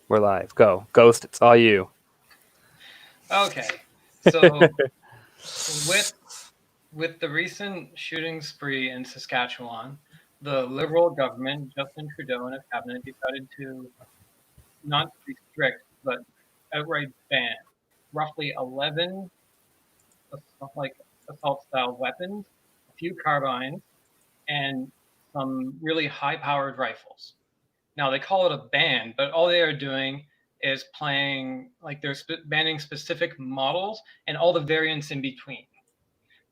We're live. Go. Ghost, it's all you. Okay, so with with the recent shooting spree in Saskatchewan, the Liberal government, Justin Trudeau and his cabinet decided to not restrict but outright ban roughly 11 like assault-style weapons, a few carbines, and some really high-powered rifles. Now they call it a ban, but all they are doing is playing like they're banning specific models and all the variants in between.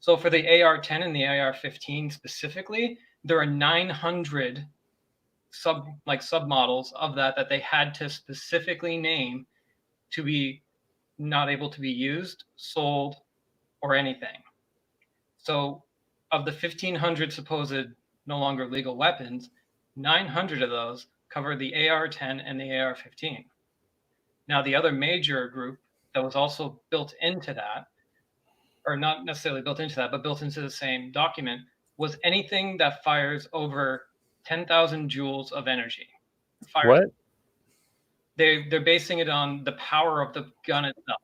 So for the AR-10 and the AR-15 specifically, there are 900 submodels of that they had to specifically name to be not able to be used, sold, or anything. So of the 1,500 supposed no longer legal weapons, 900 of those cover the AR-10 and the AR-15. Now, the other major group that was also built into that, or not necessarily built into that, but built into the same document, was anything that fires over 10,000 joules of energy. Fires. What? They're basing it on the power of the gun itself.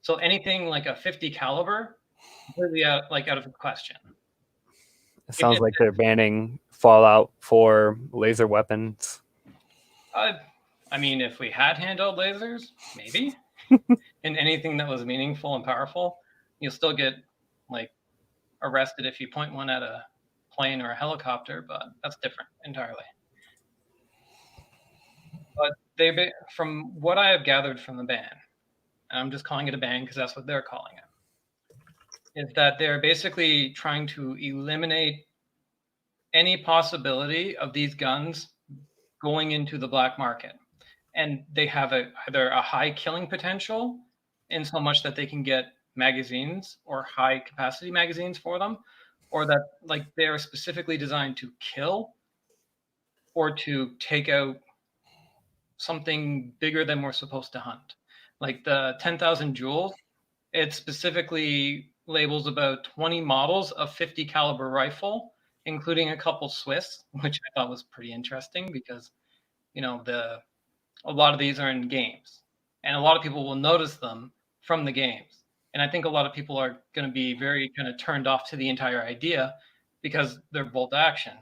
So anything like a 50 caliber, completely out of the question. It Even sounds if like they're banning Fallout for laser weapons. I mean, if we had handheld lasers, maybe, and anything that was meaningful and powerful, you'll still get like arrested if you point one at a plane or a helicopter, but that's different entirely. But from what I have gathered from the ban, and I'm just calling it a ban because that's what they're calling it, is that they're basically trying to eliminate any possibility of these guns going into the black market. And they have either a high killing potential in so much that they can get magazines or high capacity magazines for them, or that like they are specifically designed to kill or to take out something bigger than we're supposed to hunt. Like the 10,000 joules, it specifically labels about 20 models of 50 caliber rifle, including a couple Swiss, which I thought was pretty interesting because, you know, a lot of these are in games, and a lot of people will notice them from the games. And I think a lot of people are going to be very kind of turned off to the entire idea because they're bolt action.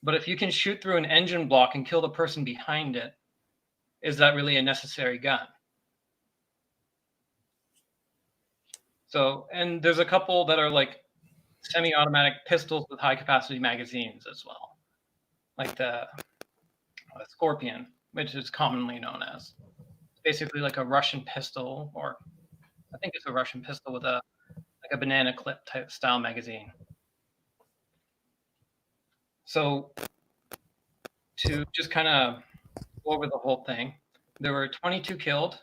But if you can shoot through an engine block and kill the person behind it, is that really a necessary gun? So, and there's a couple that are like semi-automatic pistols with high-capacity magazines as well, like the Scorpion, which is commonly known as. It's basically like a Russian pistol, or I think it's a Russian pistol with a banana clip type style magazine. So to just kind of go over the whole thing, there were 22 killed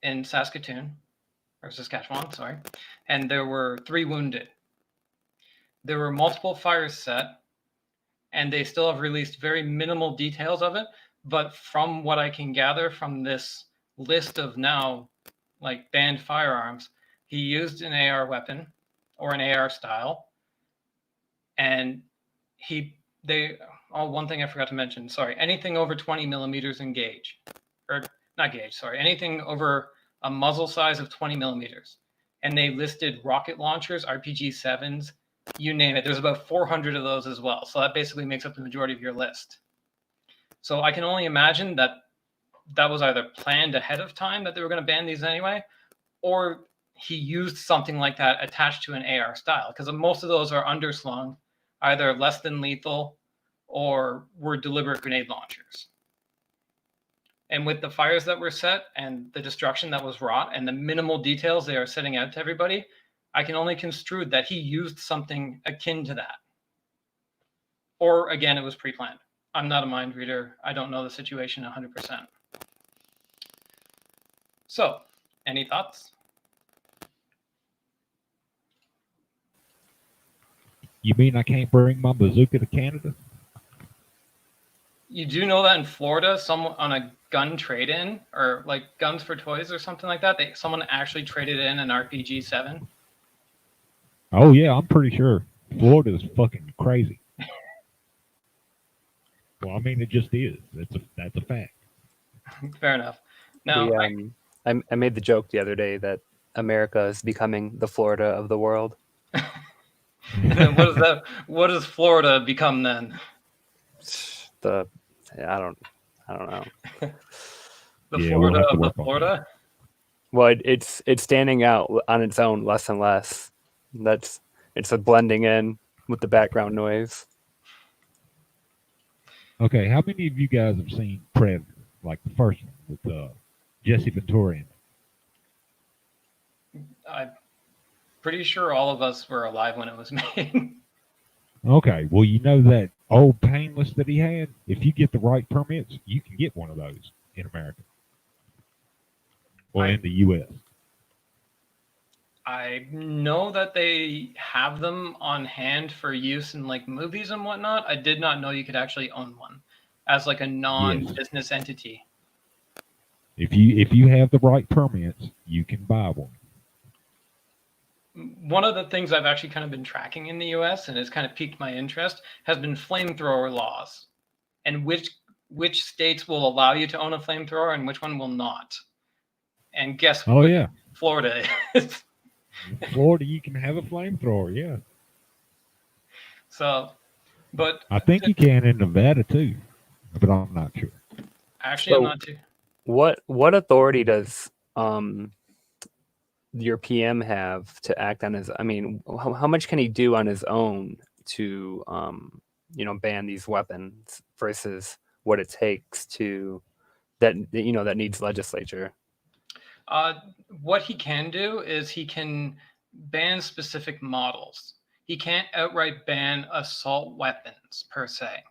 in Saskatoon, or Saskatchewan, sorry, and there were 3 wounded. There were multiple fires set, and they still have released very minimal details of it. But from what I can gather from this list of now like banned firearms, he used an AR weapon or an AR style, and one thing I forgot to mention, sorry, anything over 20 millimeters in gauge, or not gauge, sorry, anything over a muzzle size of 20 millimeters. And they listed rocket launchers, RPG-7s, you name it. There's about 400 of those as well. So that basically makes up the majority of your list. So I can only imagine that was either planned ahead of time that they were going to ban these anyway, or he used something like that attached to an AR style, because most of those are underslung, either less than lethal or were deliberate grenade launchers. And with the fires that were set and the destruction that was wrought and the minimal details they are setting out to everybody, I can only construe that he used something akin to that. Or again, it was pre-planned. I'm not a mind reader. I don't know the situation 100%. So, any thoughts? You mean I can't bring my bazooka to Canada? You do know that in Florida, someone on a gun trade-in or like Guns for Toys or something like that, someone actually traded in an RPG-7. Oh yeah, I'm pretty sure Florida is fucking crazy. Well, I mean, it just is. That's a fact. Fair enough. Now, I made the joke the other day that America is becoming the Florida of the world. and then what does Florida become then? I don't know. The Yeah, we'll Florida have to of the work on that. Florida? Well, it's standing out on its own less and less. It's a blending in with the background noise. Okay, how many of you guys have seen Predator, like the first one with Jesse Ventura in it? I'm pretty sure all of us were alive when it was made. Okay, well, you know that old Painless that he had? If you get the right permits, you can get one of those in America. Or in the U.S. I know that they have them on hand for use in like movies and whatnot. I did not know you could actually own one as like a non-business entity. If you have the right permits, you can buy one. One of the things I've actually kind of been tracking in the US and has kind of piqued my interest has been flamethrower laws and which states will allow you to own a flamethrower and which one will not. And guess Oh, what? yeah. Florida is. In Florida, you can have a flamethrower, yeah. So, but I think you can in Nevada, too. But I'm not sure. actually, I'm not too. What authority does your PM have to act on his? I mean, how much can he do on his own to ban these weapons versus what it takes to that needs legislature? What he can do is he can ban specific models. He can't outright ban assault weapons per se.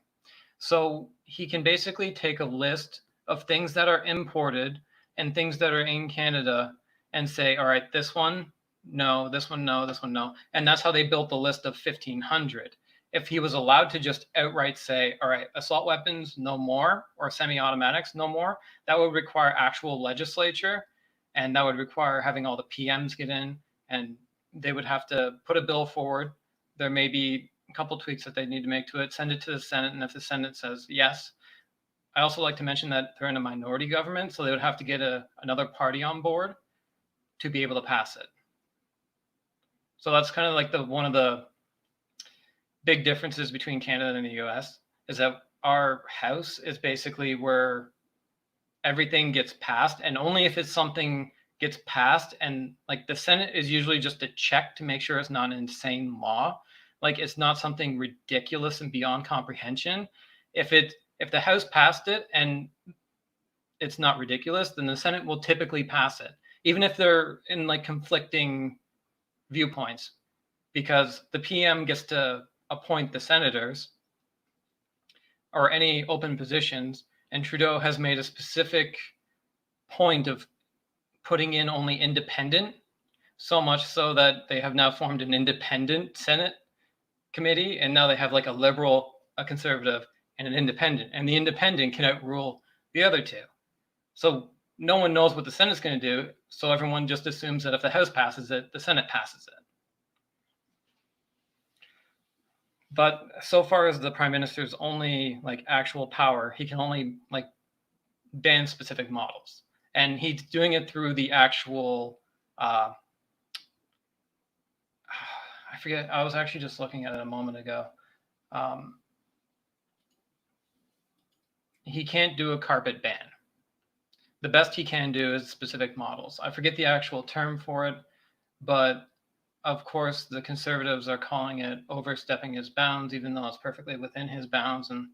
So he can basically take a list of things that are imported and things that are in Canada and say, all right, this one, no, this one, no, this one, no. And that's how they built the list of 1,500. If he was allowed to just outright say, all right, assault weapons, no more, or semi-automatics, no more, that would require actual legislature. And that would require having all the PMs get in, and they would have to put a bill forward. There may be a couple tweaks that they need to make to it, send it to the Senate, and if the Senate says yes, I also like to mention that they're in a minority government, so they would have to get another party on board to be able to pass it. So that's kind of like one of the big differences between Canada and the US is that our House is basically where everything gets passed, and only if it's something gets passed, and like the Senate is usually just a check to make sure it's not an insane law. Like it's not something ridiculous and beyond comprehension. If the House passed it and it's not ridiculous, then the Senate will typically pass it, even if they're in like conflicting viewpoints, because the PM gets to appoint the senators or any open positions, and Trudeau has made a specific point of putting in only independent, so much so that they have now formed an independent Senate committee, and now they have like a liberal, a conservative, and an independent, and the independent can outrule the other two. So no one knows what the Senate's going to do, so everyone just assumes that if the House passes it, the Senate passes it. But so far as the Prime Minister's only like actual power, he can only like ban specific models, and he's doing it through the actual I forget, I was actually just looking at it a moment ago. He can't do a carpet ban. The best he can do is specific models. I forget the actual term for it, but of course the Conservatives are calling it overstepping his bounds, even though it's perfectly within his bounds. And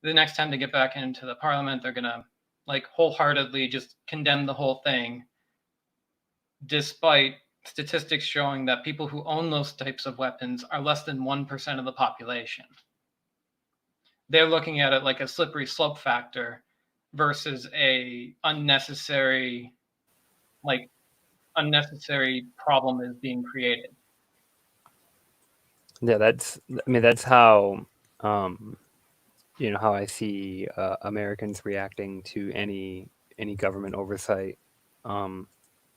the next time they get back into the parliament, they're going to like wholeheartedly just condemn the whole thing, despite statistics showing that people who own those types of weapons are less than 1% of the population. They're looking at it like a slippery slope factor versus a unnecessary problem is being created. Yeah, that's how how I see Americans reacting to any government oversight.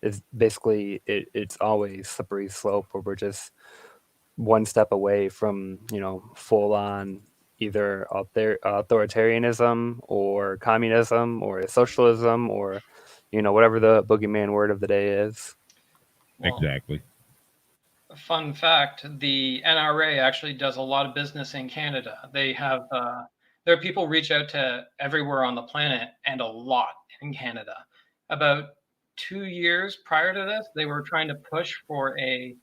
Is basically it's always slippery slope where we're just one step away from full on either authoritarianism or communism or socialism or, whatever the boogeyman word of the day is. Well, Exactly. fun fact, the NRA actually does a lot of business in Canada. They have there are people reach out to everywhere on the planet and a lot in Canada. About 2 years prior to this, they were trying to push for a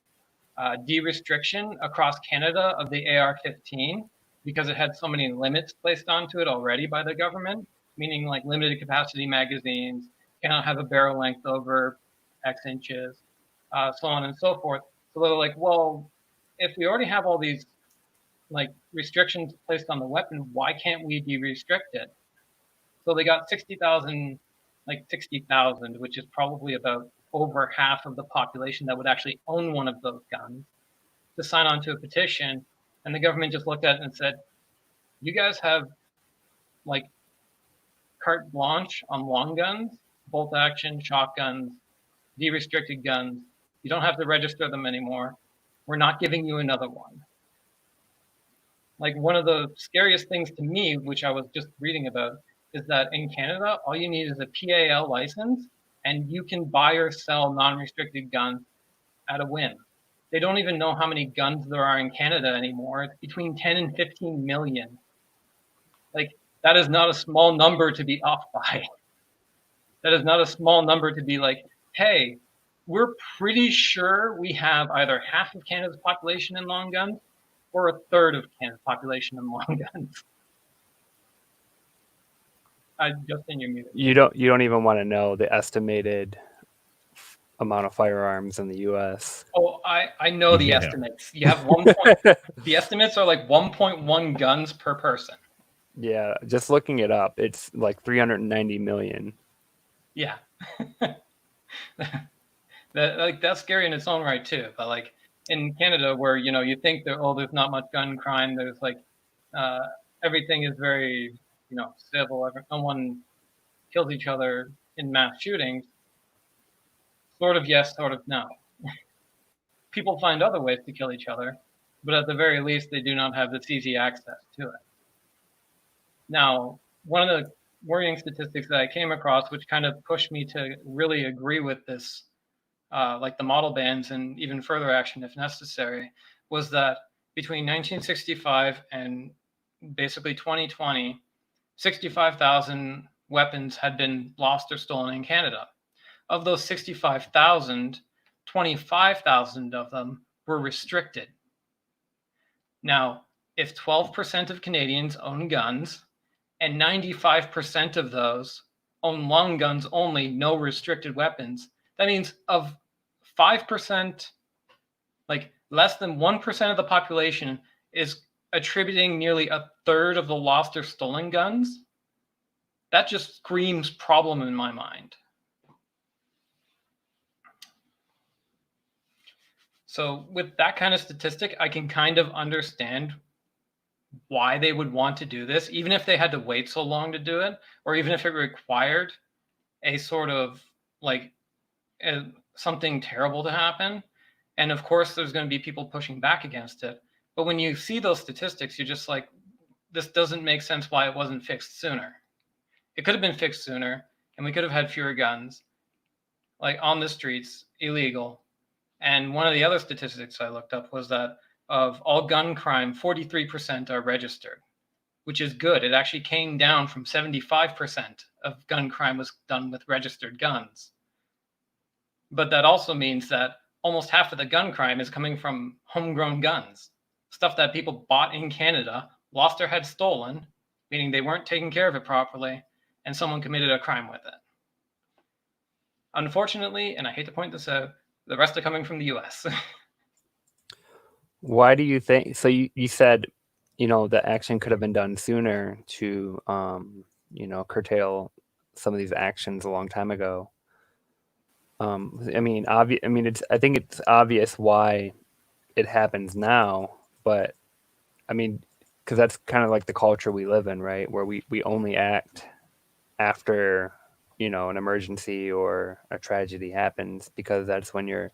de-restriction across Canada of the AR-15 because it had so many limits placed onto it already by the government, meaning like limited capacity magazines, cannot have a barrel length over X inches, so on and so forth. So they're like, well, if we already have all these like restrictions placed on the weapon, why can't we de-restrict it? So they got 60,000, like 60,000, which is probably about over half of the population that would actually own one of those guns, to sign on to a petition. And the government just looked at it and said, you guys have like carte blanche on long guns, bolt action, shotguns, de-restricted guns. You don't have to register them anymore. We're not giving you another one. Like one of the scariest things to me, which I was just reading about, is that in Canada, all you need is a PAL license and you can buy or sell non-restricted guns at a whim. They don't even know how many guns there are in Canada anymore. It's between 10 and 15 million. Like, that is not a small number to be off by. That is not a small number to be like, hey, we're pretty sure we have either half of Canada's population in long guns or a third of Canada's population in long guns. Justin, you're muted. You don't even want to know the estimated amount of firearms in the U.S. Oh, I know the Yeah. estimates. You have the estimates are like 1.1 guns per person. Yeah, just looking it up, it's like 390 million. Yeah. That's scary in its own right too. But like in Canada, where you think that there's not much gun crime, there's like everything is very civil. No one kills each other in mass shootings. Sort of yes, sort of no. People find other ways to kill each other, but at the very least, they do not have this easy access to it. Now, one of the worrying statistics that I came across, which kind of pushed me to really agree with this, like the model bans and even further action if necessary, was that between 1965 and basically 2020, 65,000 weapons had been lost or stolen in Canada. Of those 65,000, 25,000 of them were restricted. Now, if 12% of Canadians own guns and 95% of those own long guns only, no restricted weapons, that means of 5%, like less than 1% of the population is attributing nearly a third of the lost or stolen guns. That just screams problem in my mind. So with that kind of statistic, I can kind of understand why they would want to do this, even if they had to wait so long to do it, or even if it required a sort of like something terrible to happen. And of course, there's going to be people pushing back against it. But when you see those statistics, you're just like, this doesn't make sense why it wasn't fixed sooner. It could have been fixed sooner, and we could have had fewer guns, like on the streets, illegal. And one of the other statistics I looked up was that of all gun crime, 43% are registered, which is good. It actually came down from 75% of gun crime was done with registered guns. But that also means that almost half of the gun crime is coming from homegrown guns, stuff that people bought in Canada, lost or had stolen, meaning they weren't taking care of it properly, and someone committed a crime with it. Unfortunately, and I hate to point this out, the rest are coming from the US. Why do you think? So you said, the action could have been done sooner to, curtail some of these actions a long time ago. I think it's obvious why it happens now, but I mean, because that's kind of like the culture we live in, right? Where we only act after, an emergency or a tragedy happens, because that's when you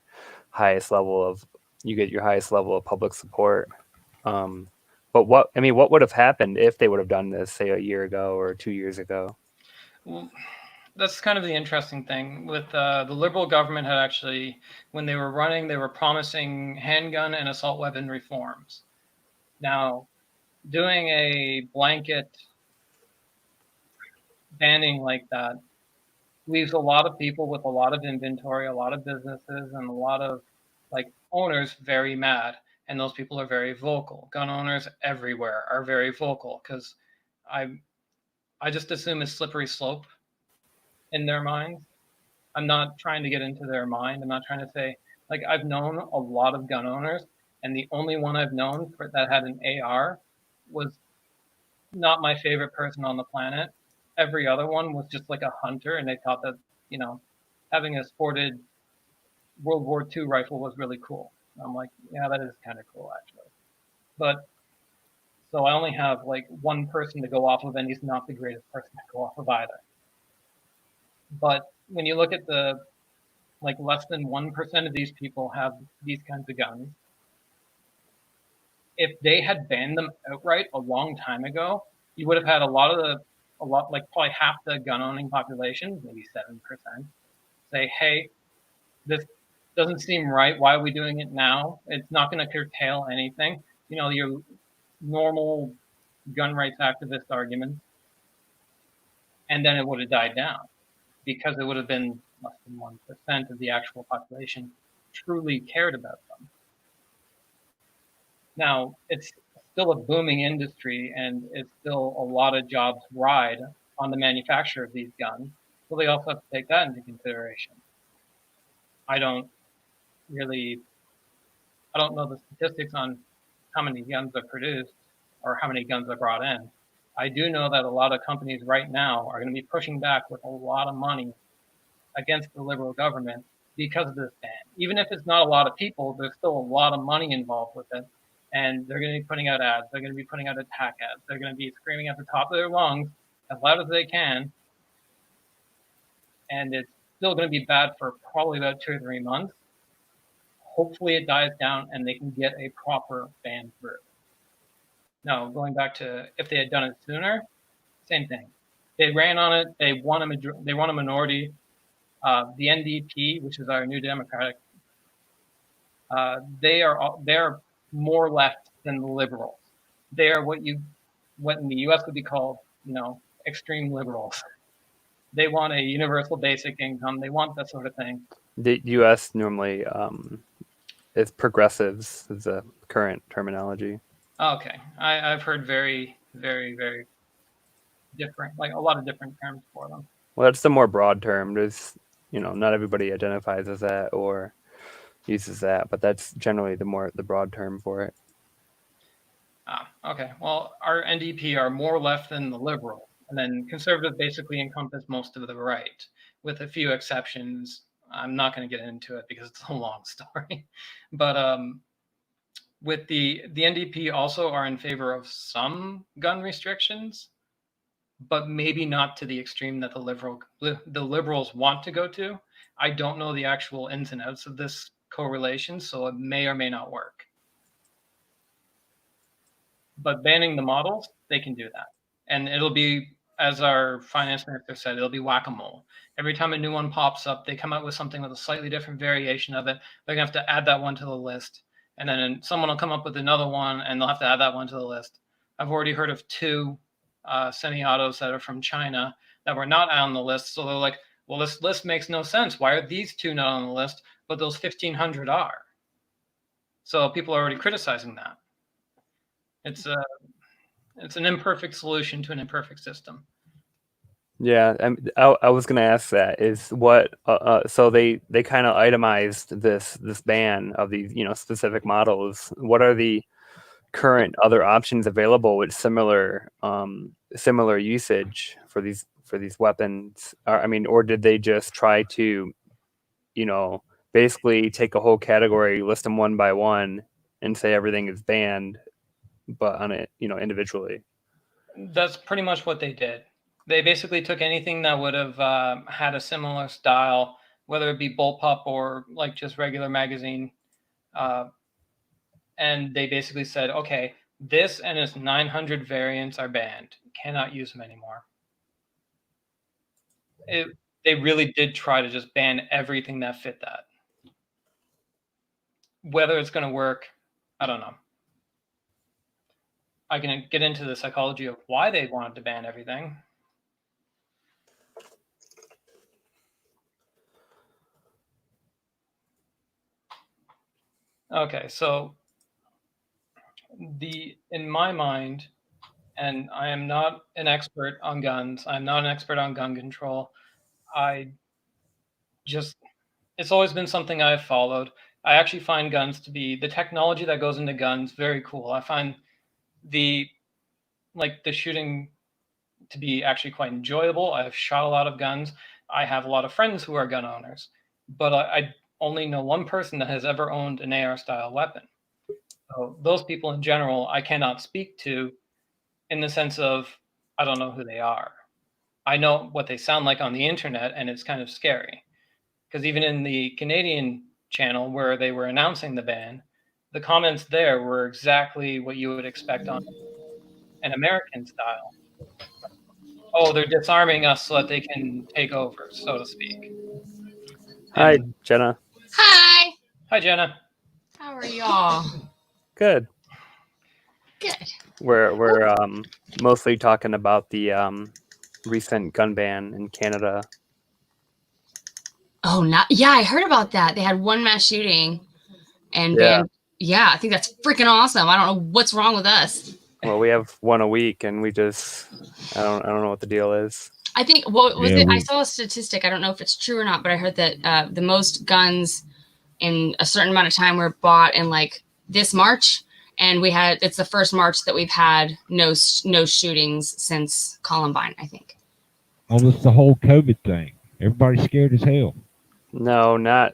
get your highest level of public support. But what would have happened if they would have done this, say, a year ago or 2 years ago? Well, that's kind of the interesting thing with the Liberal government had actually, when they were running, they were promising handgun and assault weapon reforms. Now, doing a blanket banning like that leaves a lot of people with a lot of inventory, a lot of businesses, and a lot of like owners very mad. And those people are very vocal. Gun owners everywhere are very vocal because I I just assume it's slippery slope in their minds. I'm not trying to get into their mind. I'm not trying to say, like, I've known a lot of gun owners, and the only one I've known that had an AR was not my favorite person on the planet. Every other one was just like a hunter, and they thought that, you know, having a sported World War II rifle was really cool. I'm like, yeah, that is kind of cool, actually. But so I only have like one person to go off of, and he's not the greatest person to go off of either. But when you look at the like less than 1% of these people have these kinds of guns. If they had banned them outright a long time ago, you would have had a lot, like probably half the gun owning population, maybe 7%, say, hey, this doesn't seem right. Why are we doing it now? It's not going to curtail anything. You know, your normal gun rights activist arguments. And then it would have died down because it would have been less than 1% of the actual population truly cared about them. Now, it's still a booming industry and it's still a lot of jobs ride on the manufacture of these guns. So they also have to take that into consideration. I don't know the statistics on how many guns are produced or how many guns are brought in. I do know that a lot of companies right now are going to be pushing back with a lot of money against the Liberal government because of this ban. Even if it's not a lot of people, there's still a lot of money involved with it. And they're going to be putting out ads. They're going to be putting out attack ads. They're going to be screaming at the top of their lungs as loud as they can. And it's still going to be bad for probably about 2 or 3 months. Hopefully it dies down and they can get a proper ban through. Now, going back to if they had done it sooner, same thing. They ran on it. They won a minority. The NDP, which is our New Democratic, they're more left than the Liberals. They are what in the U.S. would be called, extreme liberals. They want a universal basic income. They want that sort of thing. The U.S. normally is progressives is the current terminology. Okay, I've heard very, very, very different, like a lot of different terms for them. Well, that's the more broad term. There's, not everybody identifies as that or uses that, but that's generally the broad term for it. Okay. Well, our NDP are more left than the Liberal, and then conservative basically encompass most of the right, with a few exceptions. I'm not going to get into it because it's a long story, but with the NDP also are in favor of some gun restrictions, but maybe not to the extreme that the Liberals want to go to. I don't know the actual ins and outs of this correlation, so it may or may not work. But banning the models, they can do that. And it'll be, as our finance minister said, it'll be whack-a-mole. Every time a new one pops up, they come out with something with a slightly different variation of it. They're going to have to add that one to the list. And then someone will come up with another one, and they'll have to add that one to the list. I've already heard of 2 semi-autos that are from China that were not on the list. So they're like, well, this list makes no sense. Why are these 2 not on the list, but those 1,500 are? So people are already criticizing that. It's an imperfect solution to an imperfect system. Yeah, I was going to ask that is what. So they kind of itemized this ban of these specific models. What are the current other options available with similar usage for these weapons? Or did they just try to, basically take a whole category, list them one by one, and say everything is banned, but on it, individually? That's pretty much what they did. They basically took anything that would have had a similar style, whether it be bullpup or like just regular magazine, and they basically said, okay, This and its 900 variants are banned. Cannot use them anymore. They really did try to just ban everything that fit that. Whether it's going to work, I don't know. I can get into the psychology of why they wanted to ban everything. Okay, so in my mind, and I am not an expert on guns, I'm not an expert on gun control. It's always been something I've followed. I actually find guns to be the technology that goes into guns very cool. I find the shooting to be actually quite enjoyable. I've shot a lot of guns. I have a lot of friends who are gun owners, but I only know one person that has ever owned an AR style weapon. So those people in general, I cannot speak to in the sense of I don't know who they are. I know what they sound like on the internet, and it's kind of scary. Because even in the Canadian channel where they were announcing the ban, the comments there were exactly what you would expect on an American style. Oh, they're disarming us so that they can take over, so to speak. Hi, And- Jenna. Hi. Hi, Jenna. How are y'all? Good. Good. We're mostly talking about the recent gun ban in Canada. Oh, yeah, I heard about that. They had one mass shooting, and Yeah. I think that's freaking awesome. I don't know what's wrong with us. Well, we have one a week, and we just I don't know what the deal is. I think what was Yeah, it? I saw a statistic. I don't know if it's true or not, but I heard that the most guns in a certain amount of time were bought in like this March, and it's the first March that we've had no shootings since Columbine, I think. Well, it's the whole COVID thing. Everybody's scared as hell. No, not.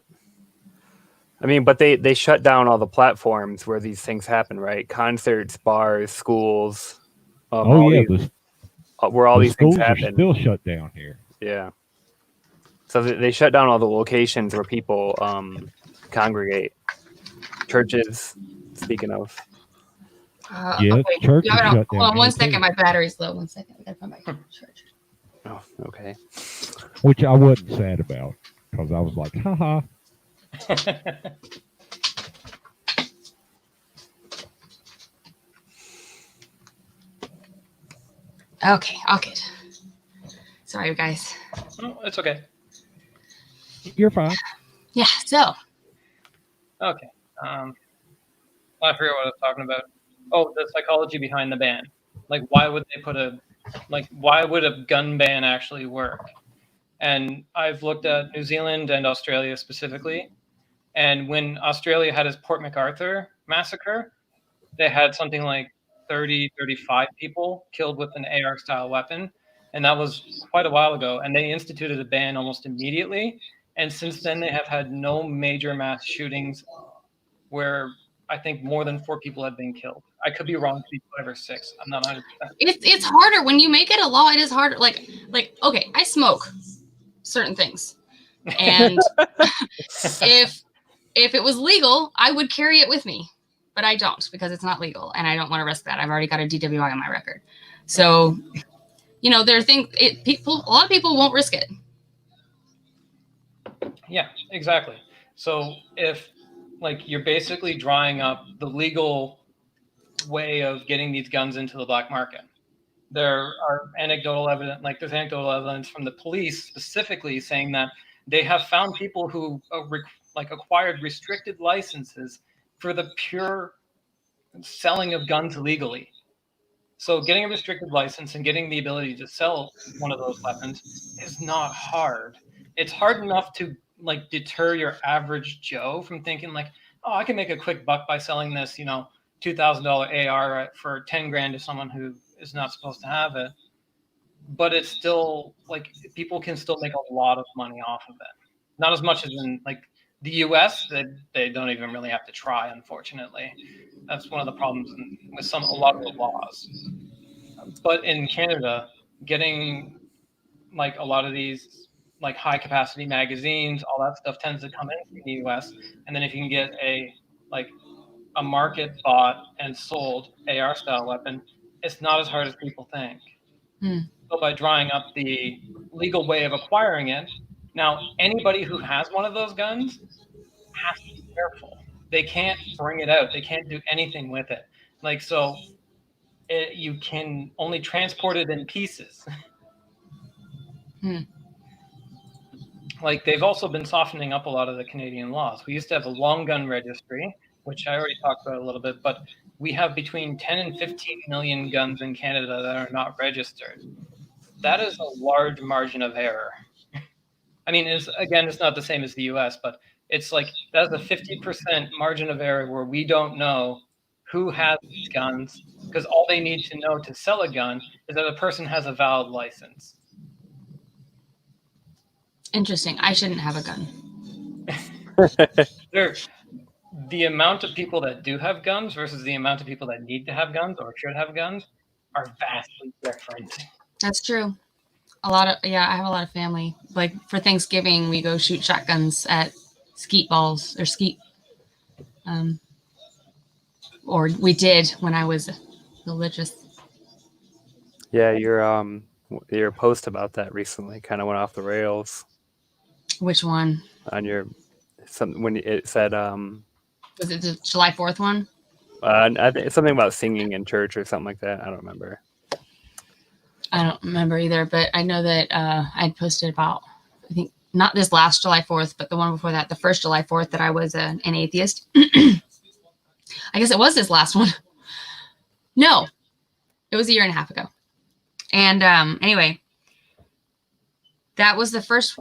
I mean, but they shut down all the platforms where these things happen, right? Concerts, bars, schools. Oh yeah, where all the these things schools are happen. still shut down here. Yeah. So they shut down all the locations where people congregate. Churches, speaking of. Yeah, church is shut down. Hold on, here, one too. second. My battery's low. 1 second. I gotta find my church. Oh, okay. Which I wasn't sad about because I was like, haha. Okay, all good. Sorry, guys. Oh, it's okay. You're fine. Yeah, so. Okay. I forget what I was talking about. Oh, the psychology behind the ban. Like, why would a gun ban actually work? And I've looked at New Zealand and Australia specifically. And when Australia had its Port MacArthur massacre, they had something like 30, 35 people killed with an AR style weapon. And that was quite a while ago. And they instituted a ban almost immediately. And since then, they have had no major mass shootings where I think more than 4 people have been killed. I could be wrong, it could be 5 or 6. I'm not 100%. It's harder when you make it a law. It is harder. Like okay, I smoke certain things, and if it was legal, I would carry it with me, but I don't because it's not legal, and I don't want to risk that. I've already got a DWI on my record, so there are things. A lot of people won't risk it. Yeah, exactly. So if you're basically drawing up the legal way of getting these guns into the black market. There are anecdotal evidence, there's anecdotal evidence from the police specifically saying that they have found people who acquired restricted licenses for the pure selling of guns illegally. So getting a restricted license and getting the ability to sell one of those weapons is not hard. It's hard enough to deter your average Joe from thinking oh, I can make a quick buck by selling this, $2,000 AR for 10 grand to someone who is not supposed to have it. But it's still people can still make a lot of money off of it. Not as much as in the US, they don't even really have to try, unfortunately. That's one of the problems with a lot of the laws. But in Canada, getting a lot of these high capacity magazines, all that stuff tends to come in from the US. And then if you can get a a market bought and sold AR style weapon, it's not as hard as people think. So by drawing up the legal way of acquiring it, now anybody who has one of those guns has to be careful. They can't bring it out. They can't do anything with it. Like, so you can only transport it in pieces. Like, they've also been softening up a lot of the Canadian laws. We used to have a long gun registry, which I already talked about a little bit, but we have between 10 and 15 million guns in Canada that are not registered. That is a large margin of error. I mean, it's not the same as the US, but it's like that's a 50% margin of error where we don't know who has these guns, because all they need to know to sell a gun is that a person has a valid license. Interesting. I shouldn't have a gun. The amount of people that do have guns versus the amount of people that need to have guns or should have guns are vastly different. That's true. I have a lot of family. Like for Thanksgiving, we go shoot shotguns at skeet balls or skeet. Or we did when I was religious. Yeah, your post about that recently kind of went off the rails. Which one? On your when it said was it the July 4th one? I think something about singing in church or something like that. I don't remember. I don't remember either, but I know that I'd posted about, I think not this last July 4th, but the one before that, the first July 4th, that I was an atheist. I guess it was this last one. No, it was a year and a half ago. And anyway, that was the first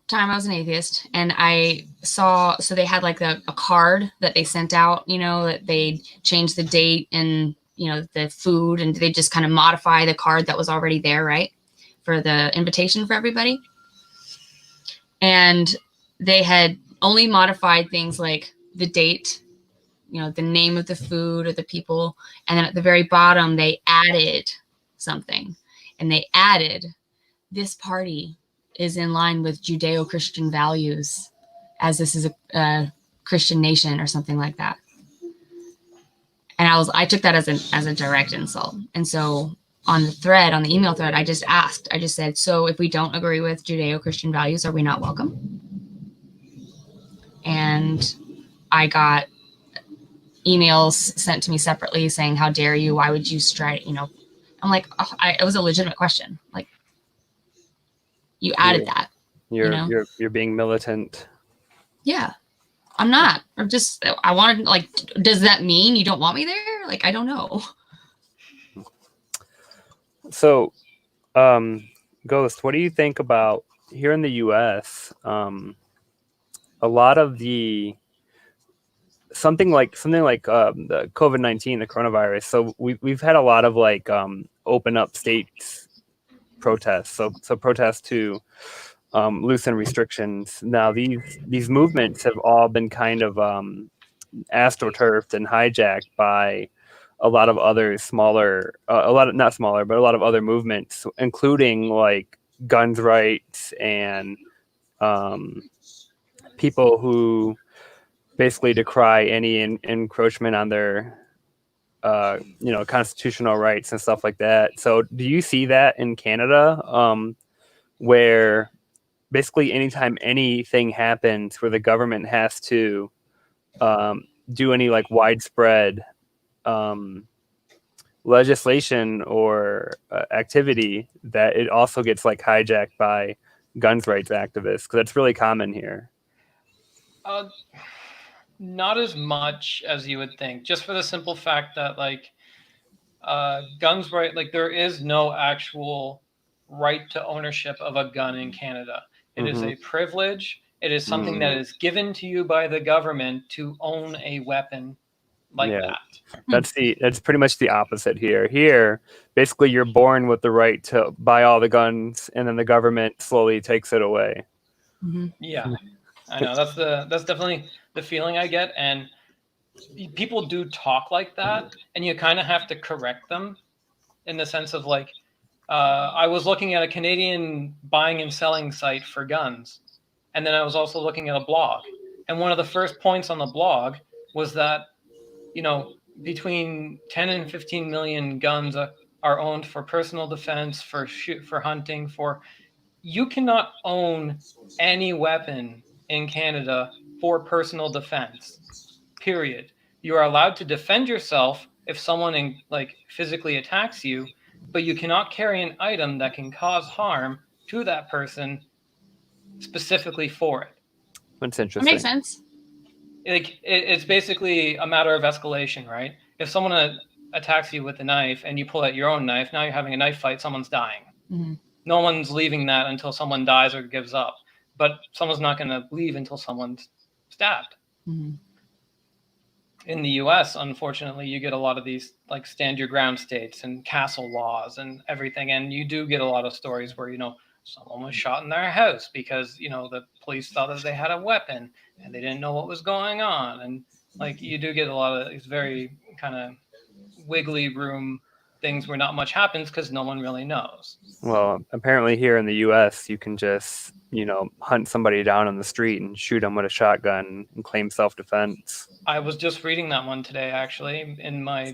time I was an atheist, and I saw, so they had like a card that they sent out, you know, that they changed the date and, you know, the food, and they just kind of modify the card that was already there, right, for the invitation for everybody. And they had only modified things like the date, you know, the name of the food or the people, and then at the very bottom they added something, and they added, this party is in line with Judeo-Christian values, as this is a Christian nation or something like that. And I took that as a direct insult. And so on the email thread, I just said, so if we don't agree with Judeo-Christian values, are we not welcome? And I got emails sent to me separately saying, how dare you? Why would you strike? You know, I'm like, it was a legitimate question. Like, you added that. You're being militant. Yeah, I'm not. I wanted, like, does that mean you don't want me there? Like, I don't know. So, Ghost, what do you think about here in the U.S.? A lot of something like the COVID-19, the coronavirus. So we've had a lot of like open up states protests. So protests to loosen restrictions. Now these movements have all been kind of astroturfed and hijacked by a lot of other smaller, a lot of other movements, including like guns rights and people who basically decry any encroachment on their constitutional rights and stuff like that. So do you see that in Canada, where basically anytime anything happens where the government has to do any like widespread legislation or activity, that it also gets like hijacked by guns rights activists? Because that's really common here. Not as much as you would think, just for the simple fact that like guns right, like there is no actual right to ownership of a gun in Canada. It is a privilege. It is something that is given to you by the government to own a weapon like that. That's pretty much the opposite here. Here, basically, you're born with the right to buy all the guns, and then the government slowly takes it away. Mm-hmm. Yeah, I know. That's definitely the feeling I get, and people do talk like that, and you kind of have to correct them in the sense of like, I was looking at a Canadian buying and selling site for guns, and then I was also looking at a blog, and one of the first points on the blog was that between 10 and 15 million guns are owned for personal defense, for hunting, you cannot own any weapon in Canada for personal defense. Period. You are allowed to defend yourself if someone physically attacks you, but you cannot carry an item that can cause harm to that person specifically for it. That's That interesting. makes sense. It's basically a matter of escalation, right? If someone attacks you with a knife and you pull out your own knife, now you're having a knife fight, someone's dying. Mm-hmm. No one's leaving that until someone dies or gives up. But someone's not going to leave until someone's stabbed. Mm-hmm. In the US, unfortunately, you get a lot of these stand your ground states and castle laws and everything. And you do get a lot of stories where, someone was shot in their house because, the police thought that they had a weapon and they didn't know what was going on. And you do get a lot of these very kind of wiggly room things where not much happens because no one really knows. Well, apparently here in the U.S., you can just, hunt somebody down on the street and shoot them with a shotgun and claim self-defense. I was just reading that one today, actually,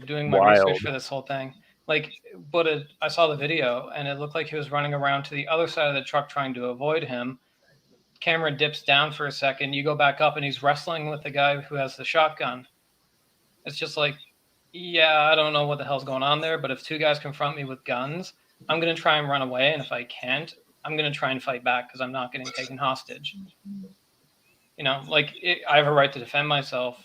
doing my Wild. research for this whole thing. I saw the video and it looked like he was running around to the other side of the truck trying to avoid him. Camera dips down for a second. You go back up and he's wrestling with the guy who has the shotgun. It's just yeah, I don't know what the hell's going on there, but if two guys confront me with guns, I'm going to try and run away. And if I can't, I'm going to try and fight back because I'm not getting taken hostage. I have a right to defend myself,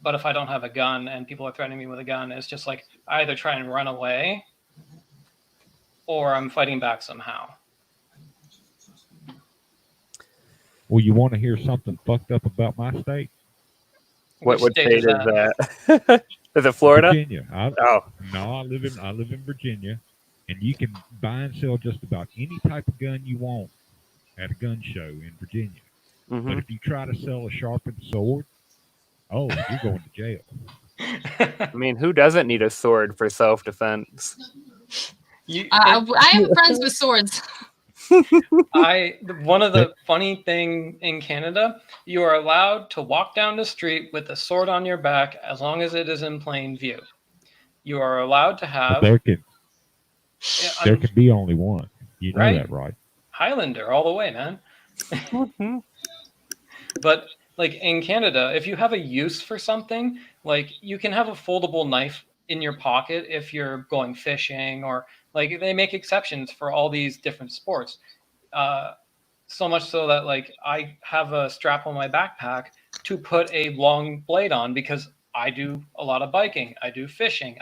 but if I don't have a gun and people are threatening me with a gun, it's just I either try and run away or I'm fighting back somehow. Well, you want to hear something fucked up about my state? What Which state is that? that? Is it Florida? Virginia. Oh, No, I live in Virginia, and you can buy and sell just about any type of gun you want at a gun show in Virginia. But mhm. if you try to sell a sharpened sword, you're going to jail. I mean, who doesn't need a sword for self-defense? I have friends with swords. One of the funny thing in Canada, you are allowed to walk down the street with a sword on your back as long as it is in plain view. You are allowed to have. But there can be only one. You know Right. that, right? Highlander all the way, man. But in Canada, if you have a use for something, you can have a foldable knife in your pocket if you're going fishing, or they make exceptions for all these different sports. So much so that I have a strap on my backpack to put a long blade on because I do a lot of biking. I do fishing.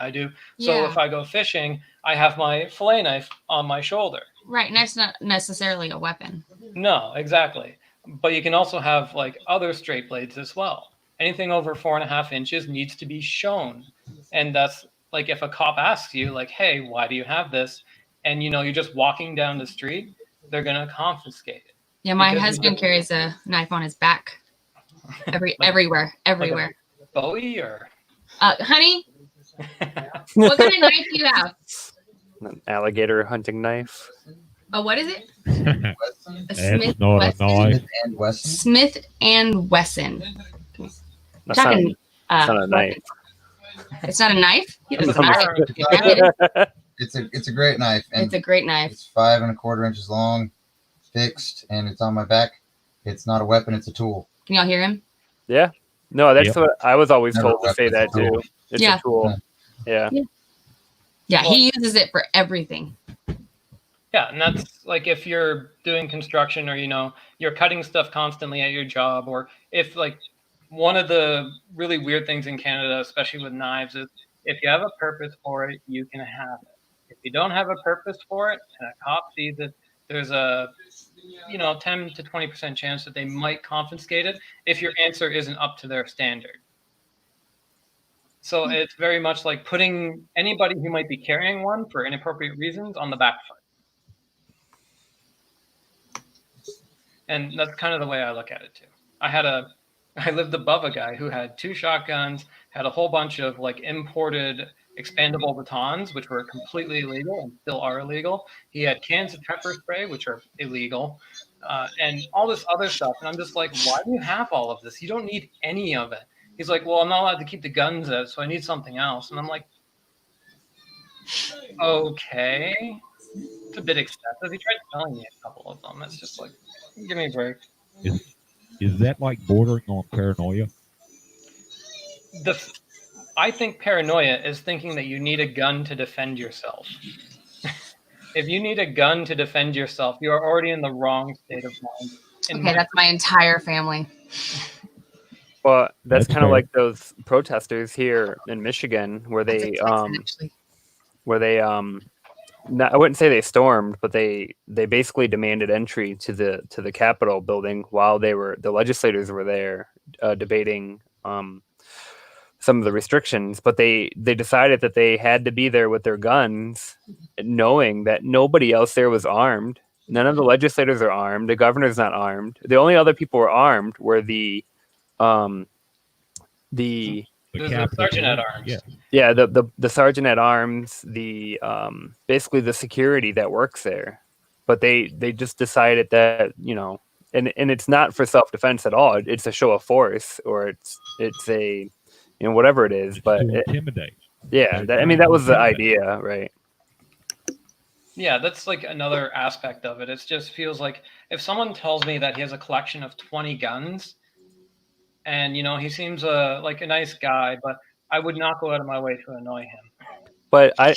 So if I go fishing, I have my fillet knife on my shoulder. Right, and that's not necessarily a weapon. No, exactly. But you can also have other straight blades as well. Anything over 4.5 inches needs to be shown. And that's if a cop asks you hey, why do you have this? And you're just walking down the street, they're going to confiscate it. Yeah, my Because husband carries a knife on his back. Everywhere. Bowie or Honey, what kind of knife do you have? An alligator hunting knife. Oh, what is it? Wesson? A That's not a Wesson? knife. Smith and Wesson. Smith and Wesson. That's not, Talking, that's not a knife. It's not a knife. He doesn't It's have a it. It's a great knife, and It's a great knife. it's 5.25 inches long, fixed, and it's on my back. It's not a weapon; it's a tool. Can y'all hear him? Yeah. No, that's Yep. what I was always Never told to say that weapons, too. It's Yeah. a tool. Yeah. Yeah, he uses it for everything. Yeah, and that's if you're doing construction, or you're cutting stuff constantly at your job, or if one of the really weird things in Canada, especially with knives, is if you have a purpose for it, you can have it. If you don't have a purpose for it and a cop sees it, there's a 10 to 20% chance that they might confiscate it if your answer isn't up to their standard. So it's very much like putting anybody who might be carrying one for inappropriate reasons on the back foot. And that's kind of the way I look at it too. I lived above a guy who had 2 shotguns, had a whole bunch of imported expandable batons, which were completely illegal and still are illegal. He had cans of pepper spray, which are illegal, and all this other stuff. And I'm just why do you have all of this? You don't need any of it. He's like, well, I'm not allowed to keep the guns out, so I need something else. And I'm like, okay, it's a bit excessive. He tried telling me a couple of them. It's just like, give me a break. Is that like bordering on paranoia? I think paranoia is thinking that you need a gun to defend yourself. If you need a gun to defend yourself, you are already in the wrong state of mind. Okay, that's my entire family. Well, that's That's kind of fair. like those protesters here in Michigan where That's they exciting, actually. not, I wouldn't say they stormed, but they basically demanded entry to the Capitol building while the legislators were there debating some of the restrictions, but they decided that they had to be there with their guns, knowing that nobody else there was armed. None of the legislators are armed. The governor's not armed. The only other people who were armed were the There's a Capitol sergeant at Police. arms. Yeah. the sergeant at arms, the basically the security that works there. But they just decided that, and it's not for self-defense at all. It's a show of force, or it's a whatever it is. Just But to intimidate. yeah, They're I mean, trying that to was the intimidate. idea, right? Yeah, that's like another aspect of it. It just feels like if someone tells me that he has a collection of 20 guns, and he seems like a nice guy, but I would not go out of my way to annoy him. But I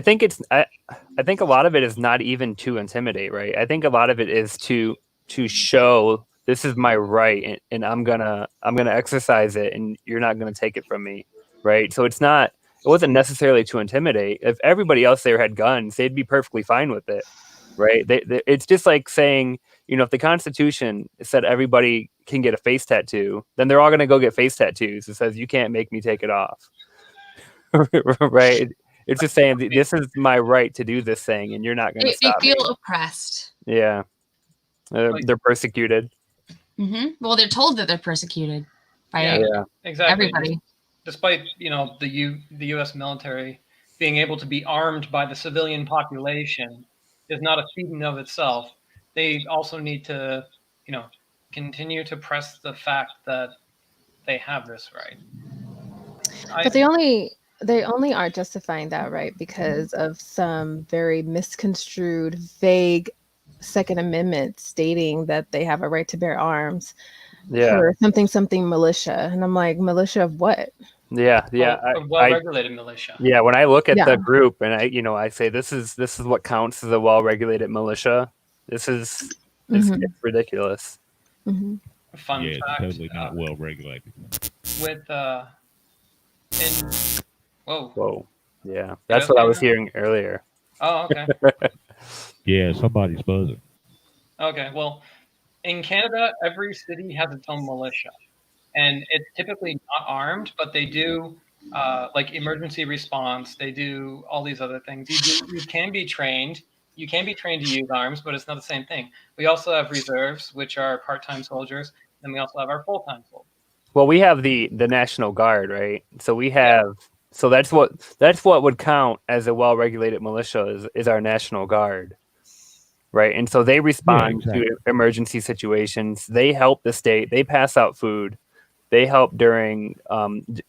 think I think a lot of it is not even to intimidate, right? I think a lot of it is to show this is my right, and I'm gonna exercise it, and you're not gonna take it from me, right? So it wasn't necessarily to intimidate. If everybody else there had guns, they'd be perfectly fine with it, right? It's just like saying, if the Constitution said everybody can get a face tattoo, then they're all going to go get face tattoos. It says you can't make me take it off, right? It's just saying this is my right to do this thing, and you're not going to They stop me. feel oppressed. Yeah, they're persecuted. Well, they're told that they're persecuted by Yeah. Exactly. everybody. Despite the U.S. military being able to be armed by the civilian population is not a feat in of itself. They also need to continue to press the fact that they have this right. But they only are justifying that right because of some very misconstrued, vague Second Amendment stating that they have a right to bear arms for something militia. And I'm like, militia of what? Yeah. A well-regulated militia. Yeah, when I look at Yeah. the group and I say this is what counts as a well-regulated militia. It's ridiculous. Mm-hmm. Fun Yeah, it's fact. totally not well regulated. With Whoa. Yeah, that's what I was hearing earlier. Oh, okay. Yeah, somebody's buzzing. Okay, well, in Canada, every city has its own militia, and it's typically not armed, but they do like emergency response. They do all these other things. You can be trained. You can be trained to use arms, but it's not the same thing. We also have reserves, which are part-time soldiers, and we also have our full-time soldiers. Well, we have the National Guard, right? So we have so that's what would count as a well-regulated militia is our National Guard. Right. And so they respond to emergency situations. They help the state. They pass out food. They help during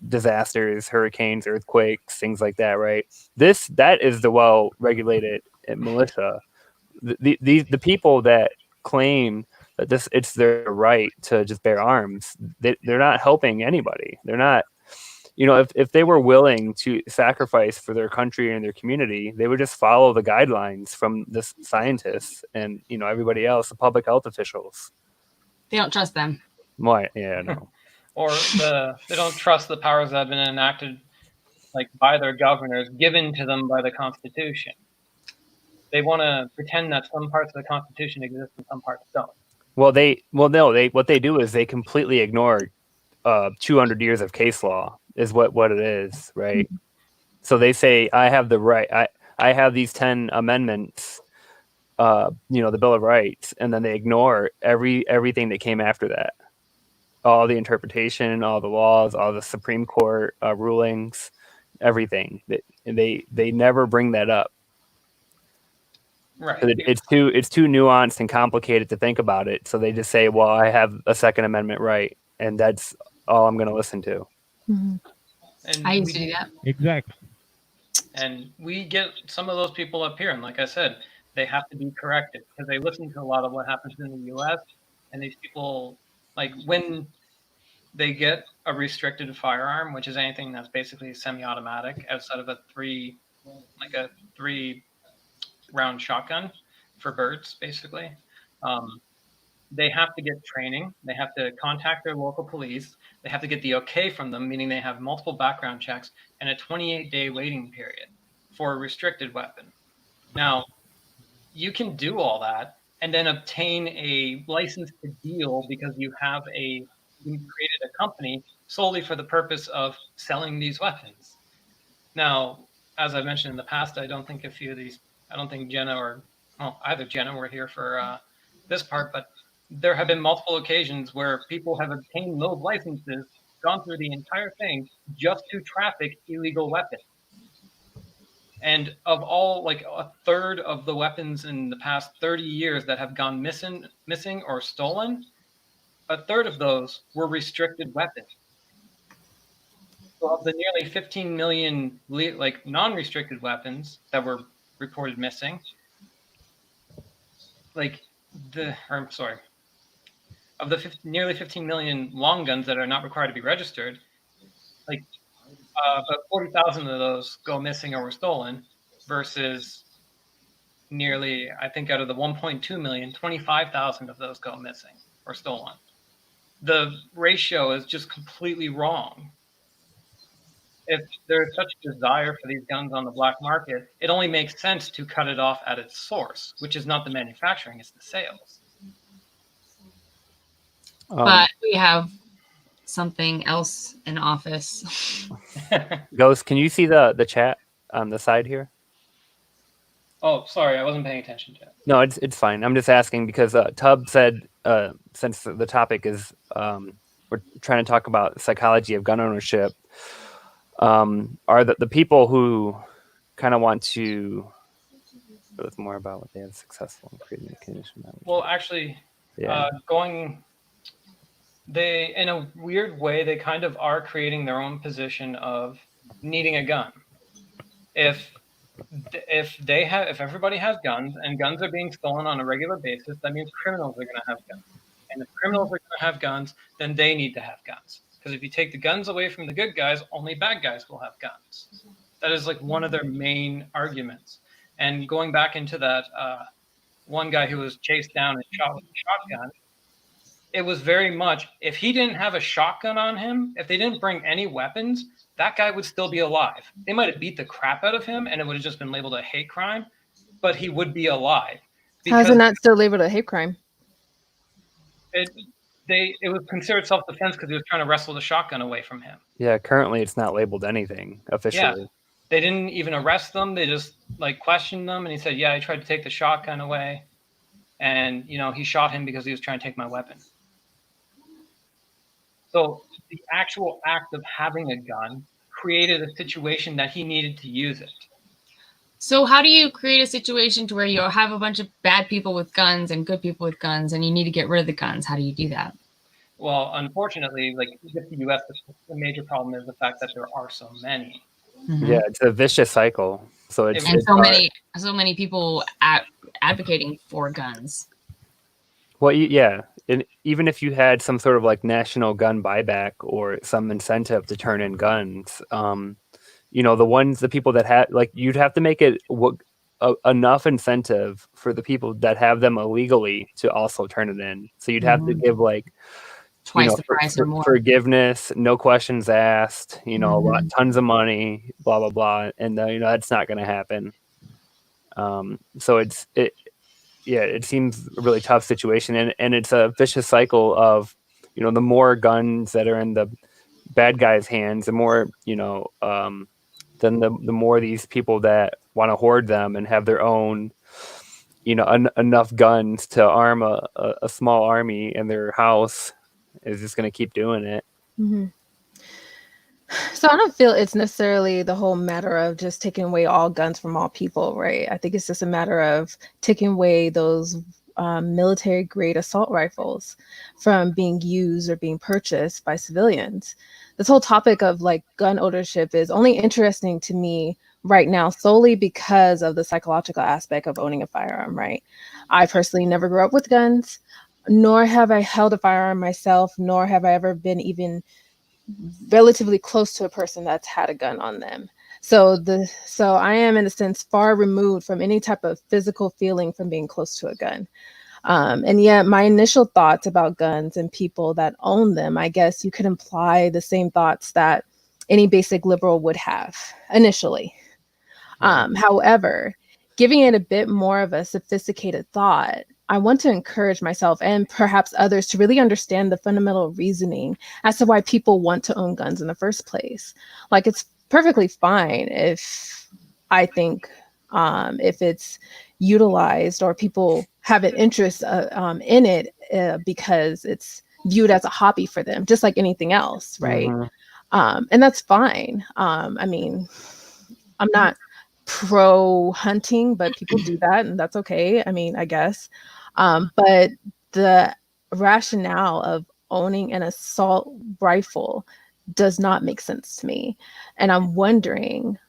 disasters, hurricanes, earthquakes, things like that. Right. That is the well-regulated militia. The people that claim that it's their right to just bear arms, they're not helping anybody. They're not. If they were willing to sacrifice for their country and their community, they would just follow the guidelines from the scientists and everybody else, the public health officials. They don't trust them. Why? Yeah, no. Or they don't trust the powers that have been enacted, like by their governors, given to them by the Constitution. They want to pretend that some parts of the Constitution exist and some parts don't. Well, what they do is they completely ignore 200 years of case law. Is what it is, right? So they say I have the right. I have these 10 amendments, the Bill of Rights, and then they ignore everything that came after that, all the interpretation, all the laws, all the Supreme Court rulings, everything. They never bring that up. Right. It's too nuanced and complicated to think about it. So they just say, well, I have a Second Amendment right, and that's all I'm going to listen to. Mhm. And I used we to do that. Exactly. And we get some of those people up here, and like I said, they have to be corrected because they listen to a lot of what happens in the U.S. And these people, like when they get a restricted firearm, which is anything that's basically semi-automatic outside of a three round shotgun for birds, basically. They have to get training. They have to contact their local police. They have to get the okay from them, meaning they have multiple background checks and a 28-day waiting period for a restricted weapon. Now, you can do all that and then obtain a license to deal because you created a company solely for the purpose of selling these weapons. Now, as I mentioned in the past, I don't think Jenna or either Jenna were here for this part, but there have been multiple occasions where people have obtained those licenses, gone through the entire thing just to traffic illegal weapons. And of all, like a third of the weapons in the past 30 years that have gone missing or stolen, a third of those were restricted weapons. So of the nearly 15 million non-restricted weapons that were reported missing, of the nearly 15 million long guns that are not required to be registered, about 40,000 of those go missing or were stolen, versus nearly, I think out of the 1.2 million, 25,000 of those go missing or stolen. The ratio is just completely wrong. If there's such a desire for these guns on the black market, it only makes sense to cut it off at its source, which is not the manufacturing, it's the sales. But we have something else in office. Ghost, can you see the chat on the side here? Oh, sorry, I wasn't paying attention to it. No, it's fine. I'm just asking because Tub said, since the topic is we're trying to talk about psychology of gun ownership, are the people who kind of want to with more about what they had successful in creating a condition that well, actually, yeah. They, in a weird way, they kind of are creating their own position of needing a gun. If everybody has guns and guns are being stolen on a regular basis, that means criminals are going to have guns. And if criminals are going to have guns, then they need to have guns. Because if you take the guns away from the good guys, only bad guys will have guns. That is like one of their main arguments. And going back into that one guy who was chased down and shot with a shotgun, it was very much, if he didn't have a shotgun on him, if they didn't bring any weapons, that guy would still be alive. They might have beat the crap out of him and it would have just been labeled a hate crime, but he would be alive. How is it not still labeled a hate crime? It was considered self-defense because he was trying to wrestle the shotgun away from him. Yeah, currently it's not labeled anything officially. Yeah. They didn't even arrest them. They just questioned them and he said, yeah, I tried to take the shotgun away. And, he shot him because he was trying to take my weapon. So the actual act of having a gun created a situation that he needed to use it. So how do you create a situation to where you have a bunch of bad people with guns and good people with guns and you need to get rid of the guns? How do you do that? Well, unfortunately, with the U.S., the major problem is the fact that there are so many. Mm-hmm. Yeah, it's a vicious cycle. So it's so many people advocating for guns. Well, yeah, and even if you had some sort of national gun buyback or some incentive to turn in guns, the people that had you'd have to make it enough incentive for the people that have them illegally to also turn it in. So you'd have to give twice the price or more. Forgiveness, no questions asked, tons of money, blah blah blah, and that's not going to happen. So it seems a really tough situation, and it's a vicious cycle of, the more guns that are in the bad guys' hands, the more, then the more these people that want to hoard them and have their own, enough guns to arm a small army in their house is just going to keep doing it. Mm-hmm. So I don't feel it's necessarily the whole matter of just taking away all guns from all people, right? I think it's just a matter of taking away those military grade assault rifles from being used or being purchased by civilians. This whole topic of like gun ownership is only interesting to me right now solely because of the psychological aspect of owning a firearm, right? I personally never grew up with guns, nor have I held a firearm myself, nor have I ever been even relatively close to a person that's had a gun on them. So I am in a sense far removed from any type of physical feeling from being close to a gun. And yet my initial thoughts about guns and people that own them, I guess you could imply the same thoughts that any basic liberal would have initially. However, giving it a bit more of a sophisticated thought, I want to encourage myself and perhaps others to really understand the fundamental reasoning as to why people want to own guns in the first place. Like, it's perfectly fine if I think if it's utilized or people have an interest in it because it's viewed as a hobby for them, just like anything else, right? And that's fine. I mean, I'm not pro hunting, but people do that, and that's okay. I mean, I guess. But the rationale of owning an assault rifle does not make sense to me. And I'm wondering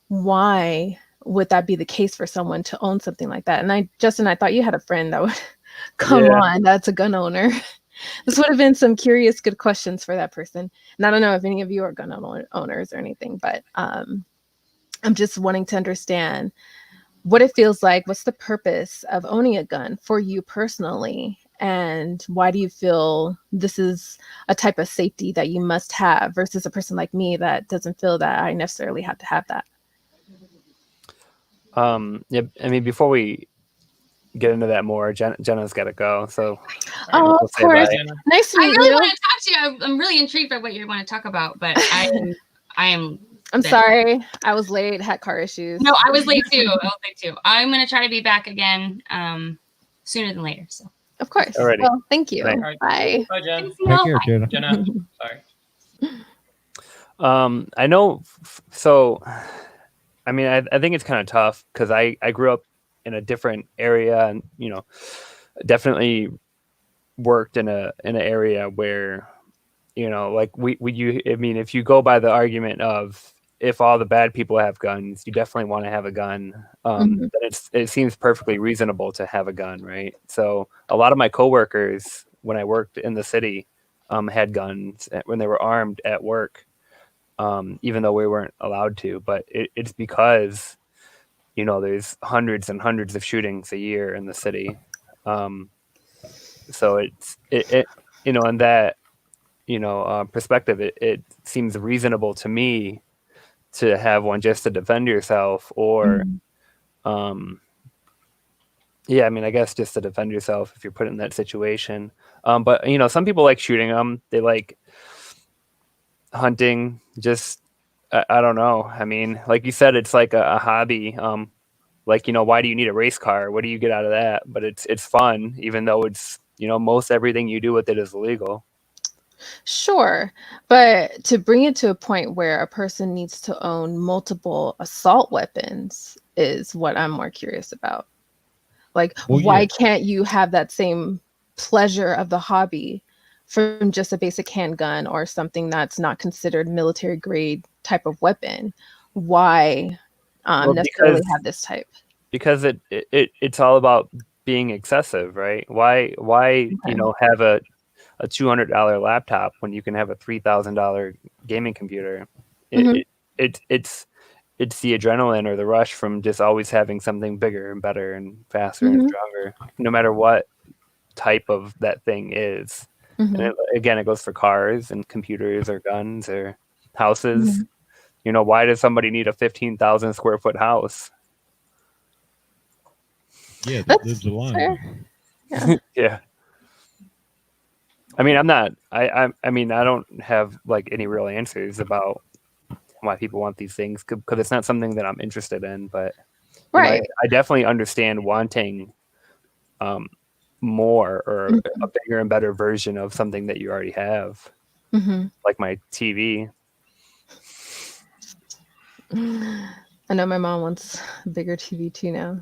why would that be the case for someone to own something like that? And Justin, I thought you had a friend that would come on, that's a gun owner. This would have been some curious, good questions for that person. And I don't know if any of you are gun owners or anything, but I'm just wanting to understand what it feels like. What's the purpose of owning a gun for you personally? And why do you feel this is a type of safety that you must have versus a person like me that doesn't feel that I necessarily have to have that? Yeah, I mean, before we get into that more, Jenna's got to go. So, oh, of course. Nice to meet you. I really want to talk to you. I'm really intrigued by what you want to talk about, but I'm sorry. I was late, had car issues. No, I was late too. I'm going to try to be back again sooner than later. So, of course. Alrighty. Well, thank you. Right. Bye. Bye, Jen. Take care, Jenna. Jenna, sorry. I know. So, I mean, I think it's kind of tough because I grew up in a different area, and definitely worked in an area where, like I mean, if you go by the argument of if all the bad people have guns, you definitely want to have a gun. Then it seems perfectly reasonable to have a gun, right? So a lot of my coworkers, when I worked in the city, had guns when they were armed at work, even though we weren't allowed to. But it's because there's hundreds and hundreds of shootings a year in the city. So it in that perspective, it seems reasonable to me to have one just to defend yourself, or I mean, I guess just to defend yourself if you're put in that situation. But some people like shooting them. They like hunting. Just I don't know. I mean, like you said, it's like a hobby. Like, why do you need a race car? What do you get out of that? But it's fun, even though it's most everything you do with it is illegal. Sure. But to bring it to a point where a person needs to own multiple assault weapons is what I'm more curious about. Like, why can't you have that same pleasure of the hobby from just a basic handgun or something that's not considered military grade type of weapon? Why necessarily have this type? Because it's all about being excessive, right? Why have a $200 laptop when you can have a $3,000 gaming computer? It's the adrenaline or the rush from just always having something bigger and better and faster and stronger, no matter what type of that thing is. And it goes for cars and computers or guns or houses. Why does somebody need a 15,000 square foot house? Yeah, that lives alone. Yeah. I mean, I mean, I don't have like any real answers about why people want these things, because it's not something that I'm interested in. But I definitely understand wanting more or a bigger and better version of something that you already have, like my TV. I know my mom wants a bigger TV too now.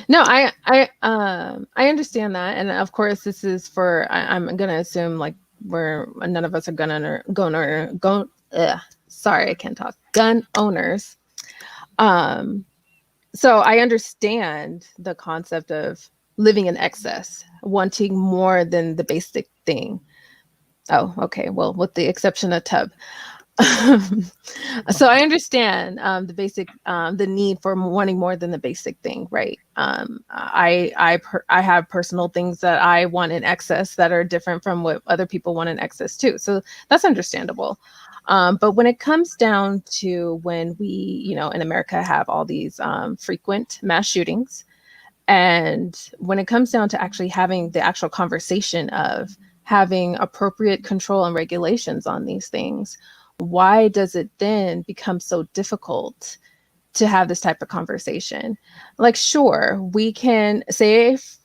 No, I understand that, and of course, this is for. I'm gonna assume like we're none of us are sorry, I can't talk. Gun owners. Um, so I understand the concept of living in excess, wanting more than the basic thing. Oh, okay. Well, with the exception of tub. So I understand the basic, the need for wanting more than the basic thing, right? I have personal things that I want in excess that are different from what other people want in excess too. So that's understandable. But when it comes down to when we, in America have all these frequent mass shootings, and when it comes down to actually having the actual conversation of having appropriate control and regulations on these things, why does it then become so difficult to have this type of conversation? Like, sure, we can say if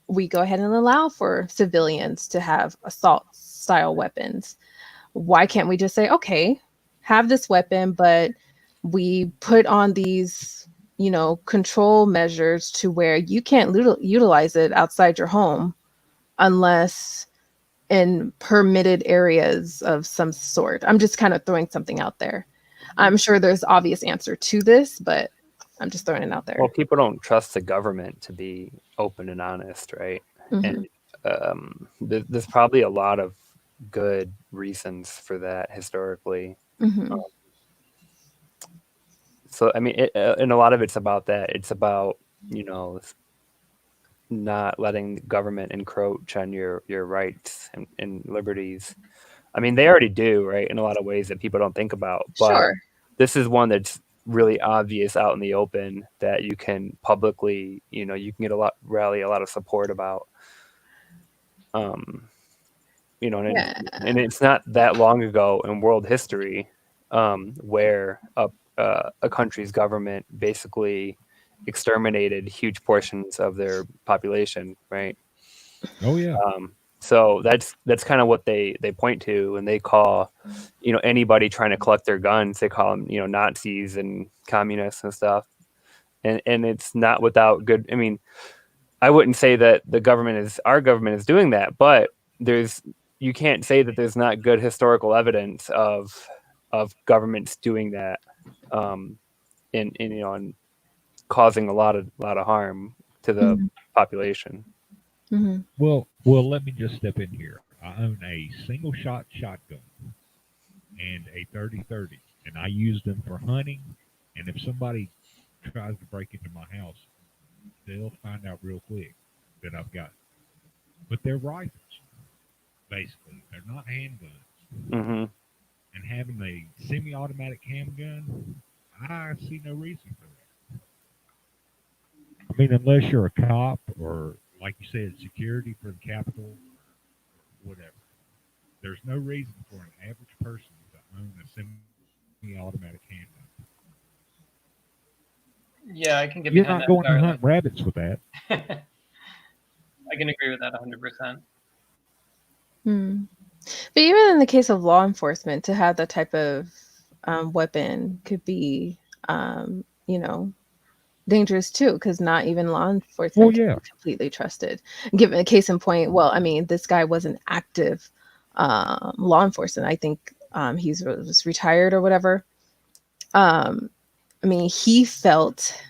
we go ahead and allow for civilians to have assault style weapons, why can't we just say, okay, have this weapon, but we put on these, control measures to where you can't utilize it outside your home unless in permitted areas of some sort. I'm just kind of throwing something out there. I'm sure there's obvious answer to this, but I'm just throwing it out there. Well, people don't trust the government to be open and honest, right? Mhm. And there's probably a lot of good reasons for that historically. Mhm. So, I mean, and a lot of it's about that. It's about, not letting the government encroach on your rights and liberties. I mean, they already do, right? In a lot of ways that people don't think about. But Sure. this is one that's really obvious out in the open that you can publicly, you can get rally a lot of support about. And, Yeah. and it's not that long ago in world history where a country's government basically exterminated huge portions of their population, right? Oh yeah. So that's kind of what they point to, and they call, anybody trying to collect their guns, they call them, Nazis and communists and stuff. And it's not without good. I mean, I wouldn't say that our government is doing that, but you can't say that there's not good historical evidence of governments doing that, and causing a lot of harm to the Mhm. population. Mhm. Well, let me just step in here. I own a single shot shotgun and a 30-30, and I use them for hunting. And if somebody tries to break into my house, they'll find out real quick that I've got. But they're rifles, basically. They're not handguns. Mm-hmm. And having a semi-automatic handgun, I see no reason for that. I mean, unless you're a cop or, like you said, security for the Capitol, or whatever. There's no reason for an average person to own a semi-automatic handgun. Yeah, I can get You're behind not that going to entirely. hunt rabbits with that. I can agree with that 100%. Hmm. But even in the case of law enforcement, to have that type of weapon could be, dangerous too, because not even law enforcement can be completely trusted. Given a case in point, well, I mean, this guy was an active law enforcement. I think he was retired or whatever. I mean, he felt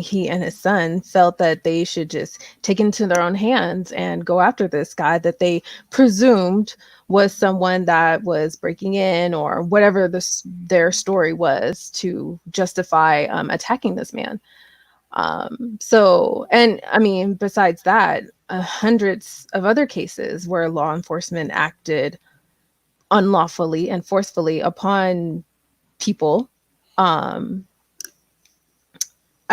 he and his son felt that they should just take it into their own hands and go after this guy that they presumed was someone that was breaking in or whatever their story was to justify attacking this man. So, and I mean, besides that, hundreds of other cases where law enforcement acted unlawfully and forcefully upon people. I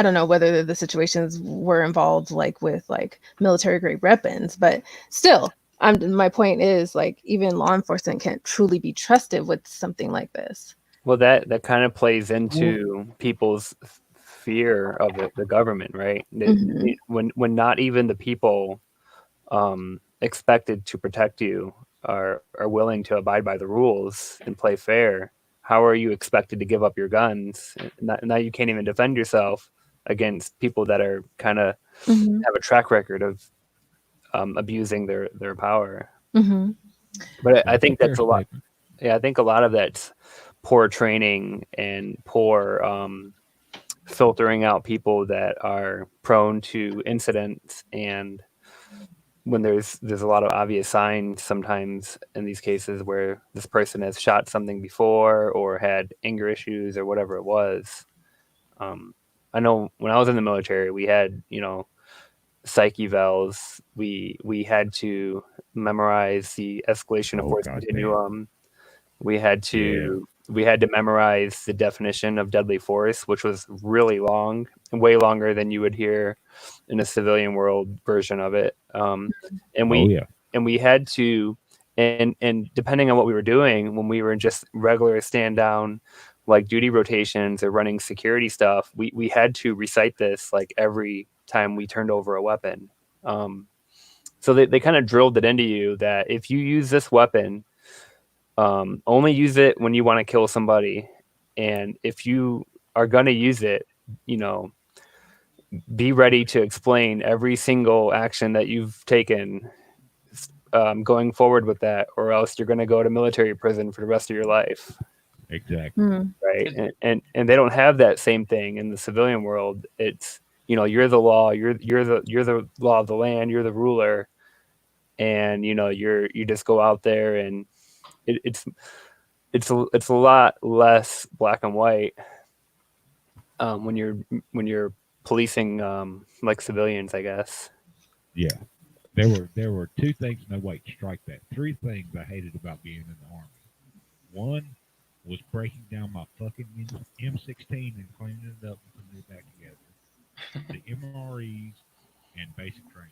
don't know whether the situations were involved like with like military grade weapons, but still, my point is like even law enforcement can't truly be trusted with something like this. Well, that kind of plays into people's fear of the government, right? Mhm. When not even the people expected to protect you are willing to abide by the rules and play fair, how are you expected to give up your guns? Now you can't even defend yourself. against people that are kind of Mhm. have a track record of abusing their power. Mhm. But I That's a think fair that's a lot. statement. Yeah, I think a lot of that's poor training and poor filtering out people that are prone to incidents. And when there's a lot of obvious signs sometimes in these cases where this person has shot something before or had anger issues or whatever it was. I know when I was in the military, we had, psych evals. We had to memorize the escalation of Oh force goddamn. continuum. We had Yeah. to memorize the definition of deadly force, which was really long, way longer than you would hear in a civilian world version of it. And Oh we yeah. and we had to, and depending on what we were doing, when we were in just regular stand down, like duty rotations or running security stuff, we had to recite this like every time we turned over a weapon. So they kind of drilled it into you that if you use this weapon, only use it when you want to kill somebody, and if you are going to use it, you know, be ready to explain every single action that you've taken going forward with that, or else you're going to go to military prison for the rest of your life. Exactly. Mhm. Right. And they don't have that same thing in the civilian world. It's, you're the law, you're the law of the land, you're the ruler, and you just go out there, and it's a lot less black and white when you're policing like civilians, I guess. Yeah. There were two things. No, wait, strike that. Three things I hated about being in the Army. One was breaking down my fucking M16 and cleaning it up and putting it back together. The MREs and basic training.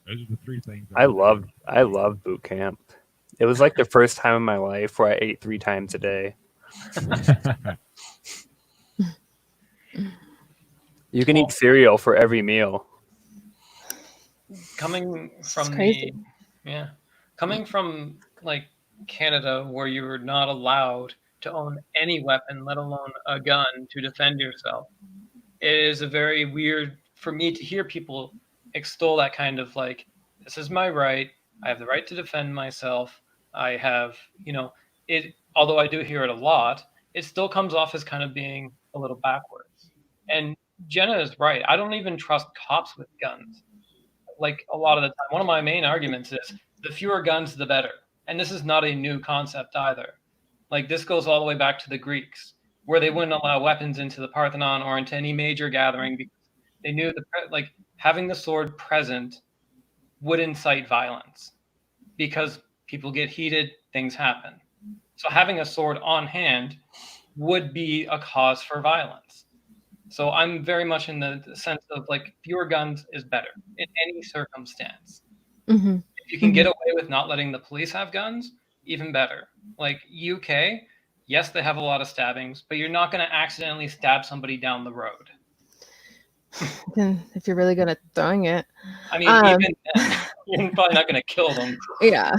Those are the three things I really hated. loved boot camp. It was like the first time in my life where I ate 3 times a day. You can eat cereal for every meal. Coming from crazy. coming from like Canada, where you were not allowed to own any weapon, let alone a gun, to defend yourself. It is a very weird for me to hear people extol that kind of like, this is my right. I have the right to defend myself. I have, it. Although I do hear it a lot, it still comes off as kind of being a little backwards. And Jenna is right. I don't even trust cops with guns. Like a lot of the time, one of my main arguments is the fewer guns, the better. And this is not a new concept either. Like this goes all the way back to the Greeks, where they wouldn't allow weapons into the Parthenon or into any major gathering because they knew like having the sword present would incite violence because people get heated, things happen. So having a sword on hand would be a cause for violence. So I'm very much in the sense of like fewer guns is better in any circumstance. Mhm. If you can get away with not letting the police have guns, even better. Like UK, yes, they have a lot of stabbings, but you're not going to accidentally stab somebody down the road. Then if you're really good at throwing it. I mean, even then, you're probably not going to kill them. Yeah.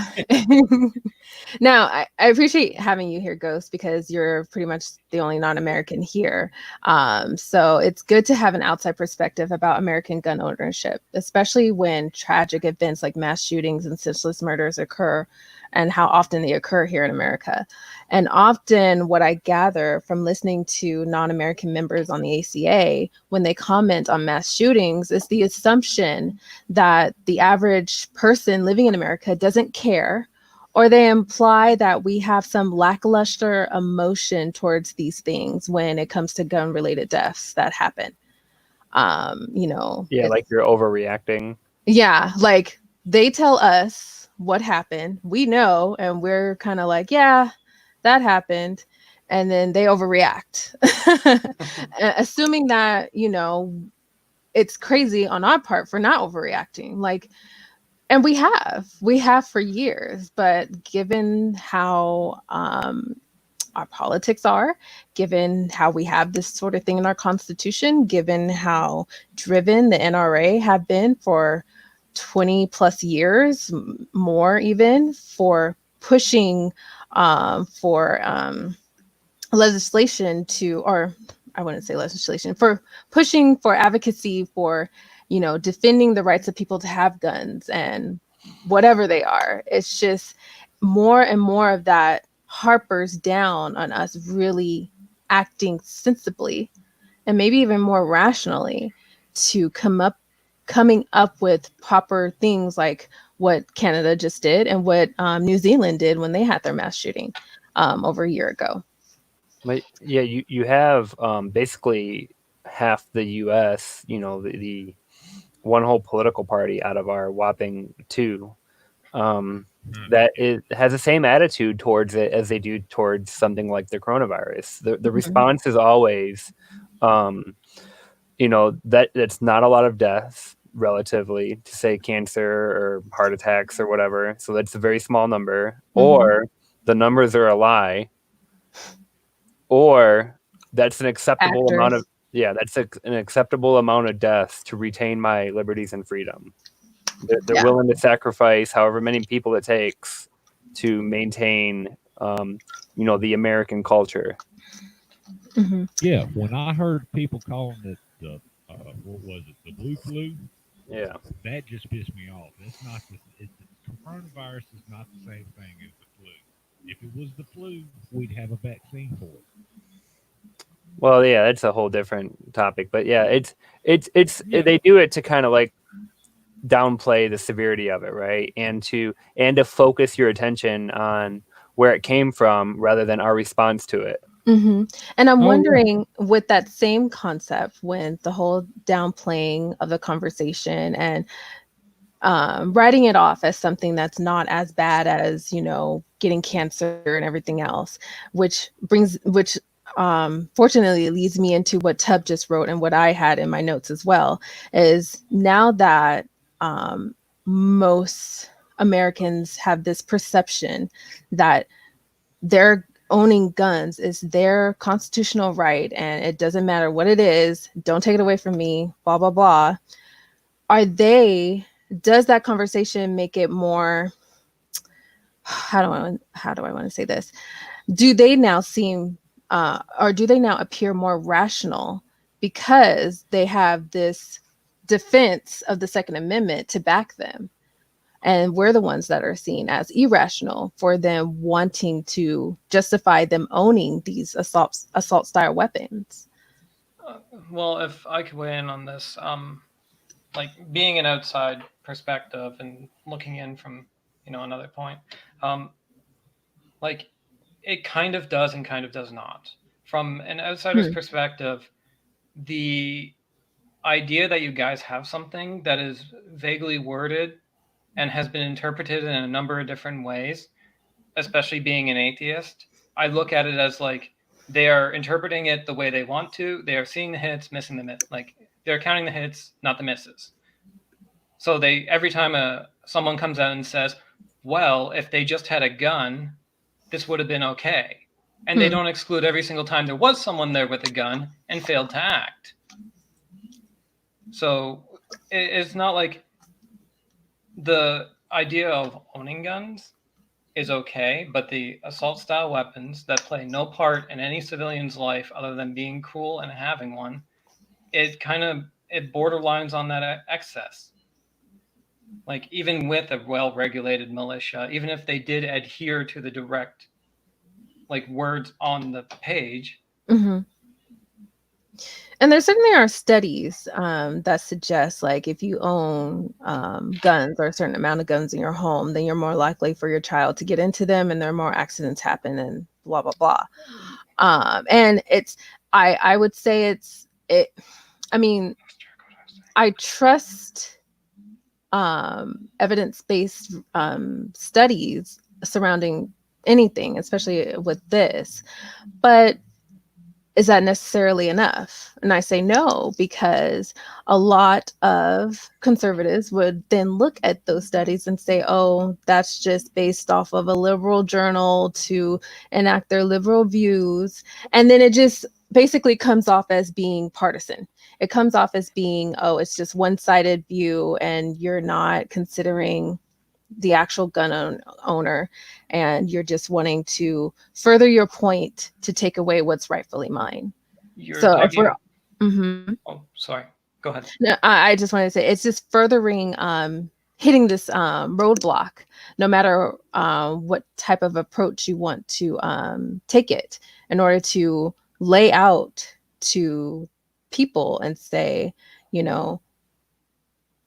Now, I appreciate having you here, Ghost, because you're pretty much the only non-American here. So it's good to have an outside perspective about American gun ownership, especially when tragic events like mass shootings and senseless murders occur, and how often they occur here in America. And often what I gather from listening to non-American members on the ACA when they comment on mass shootings is the assumption that the average person living in America doesn't care, or they imply that we have some lackluster emotion towards these things when it comes to gun-related deaths that happen. Yeah, like you're overreacting. Yeah, like they tell us what happened, we know, and we're kind of like, yeah, that happened, and then they overreact, assuming that it's crazy on our part for not overreacting. Like, and we have for years, but given how our politics are, given how we have this sort of thing in our constitution, given how driven the NRA have been for 20 plus years, more even, for pushing for legislation to, or I wouldn't say legislation, for pushing for advocacy for, you know, defending the rights of people to have guns and whatever they are. It's just more and more of that harpers down on us really acting sensibly and maybe even more rationally to coming up with proper things like what Canada just did and what New Zealand did when they had their mass shooting over a year ago. But yeah, you have basically half the U.S. You know, the one whole political party out of our whopping two that has the same attitude towards it as they do towards something like the coronavirus. The response is always, you know, that it's not a lot of deaths relatively to say cancer or heart attacks or whatever. So that's a very small number, or the numbers are a lie, or that's an acceptable amount of an acceptable amount of deaths to retain my liberties and freedom. They're willing to sacrifice however many people it takes to maintain, you know, the American culture. Yeah, when I heard people calling it the what was it, the blue flu? Yeah, that just pissed me off. It's not the coronavirus is not the same thing as the flu. If it was the flu, we'd have a vaccine for it. Well, yeah, that's a whole different topic. But yeah, they do it to kind of like downplay the severity of it, right? And to focus your attention on where it came from rather than our response to it. And I'm wondering with that same concept, when the whole downplaying of the conversation and writing it off as something that's not as bad as, you know, getting cancer and everything else, which fortunately leads me into what Tub just wrote and what I had in my notes as well, is now that most Americans have this perception that their owning guns is their constitutional right and it doesn't matter what it is, don't take it away from me, blah blah blah. Does that conversation make it more, how do I want to say this, do they now seem or do they now appear more rational because they have this defense of the Second Amendment to back them? And we're the ones that are seen as irrational for them wanting to justify them owning these assault style weapons. Well, if I could weigh in on this, like being an outside perspective and looking in from, you know, another point, like it kind of does and kind of does not. From an outsider's perspective, the idea that you guys have something that is vaguely worded and has been interpreted in a number of different ways, especially being an atheist, I look at it as like they are interpreting it the way they want to. They are seeing the hits, missing the miss. Like they're counting the hits, not the misses. So every time someone comes out and says, well, if they just had a gun, this would have been okay. And they don't exclude every single time there was someone there with a gun and failed to act. So it's not like the idea of owning guns is okay, but the assault style weapons that play no part in any civilian's life other than being cool and having one, it borderlines on that excess. Like even with a well-regulated militia, even if they did adhere to the direct like words on the page. And there certainly are studies that suggest like if you own guns or a certain amount of guns in your home, then you're more likely for your child to get into them and there are more accidents happen and blah, blah, blah. And I would say I mean, I trust evidence-based studies surrounding anything, especially with this, but is that necessarily enough? And I say no, because a lot of conservatives would then look at those studies and say, oh, that's just based off of a liberal journal to enact their liberal views. And then it just basically comes off as being partisan. It comes off as being, oh, it's just one-sided view and you're not considering the actual gun owner and you're just wanting to further your point to take away what's rightfully mine. You're So if talking. we're, Mhm. Oh, sorry. Go ahead. No, I just wanted to say it's just furthering hitting this roadblock, no matter what type of approach you want to take it, in order to lay out to people and say, you know,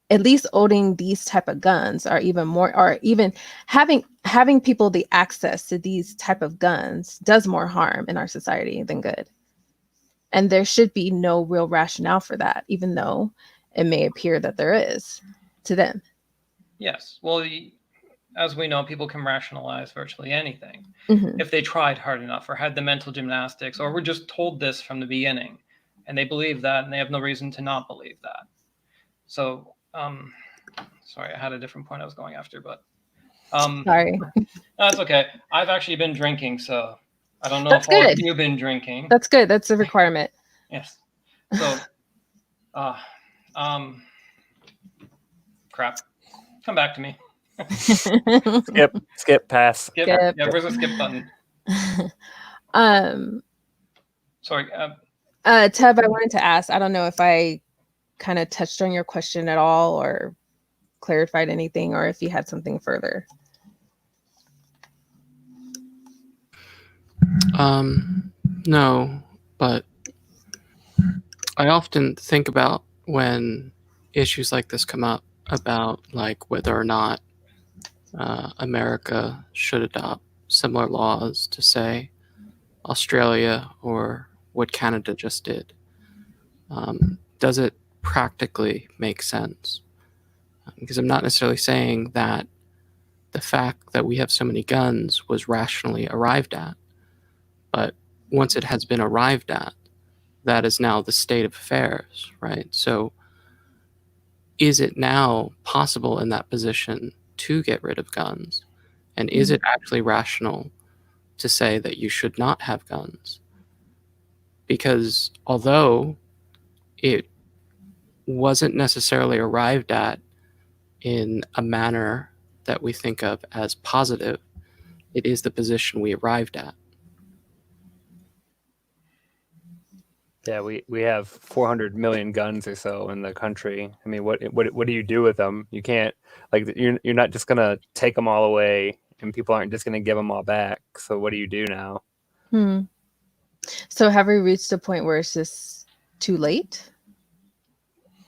at least owning these type of guns, or even more, or even having people the access to these type of guns does more harm in our society than good. And there should be no real rationale for that, even though it may appear that there is to them. Yes. Well, as we know, people can rationalize virtually anything Mhm. if they tried hard enough or had the mental gymnastics or were just told this from the beginning and they believe that and they have no reason to not believe that. So, sorry, I had a different point I was going after, but Sorry. no, that's okay. I've actually been drinking, so I don't know That's if all of good. you've been drinking. That's good. That's a requirement. Yes. So, crap. Come back to me. Skip, pass. Skip. Skip. Yeah, where's the skip button? Sorry. Teb, I wanted to ask, I don't know if I kind of touched on your question at all or clarified anything, or if you had something further. No, but I often think about when issues like this come up about like whether or not America should adopt similar laws to, say, Australia or what Canada just did. Does it practically make sense? Because I'm not necessarily saying that the fact that we have so many guns was rationally arrived at, but once it has been arrived at, that is now the state of affairs, right? So is it now possible in that position to get rid of guns? And is it actually rational to say that you should not have guns? Because although it wasn't necessarily arrived at in a manner that we think of as positive, it is the position we arrived at. Yeah, we have 400 million guns or so in the country. I mean, what do you do with them? You can't, like, you're not just gonna take them all away, and people aren't just gonna give them all back. So what do you do now? So have we reached a point where it's just too late?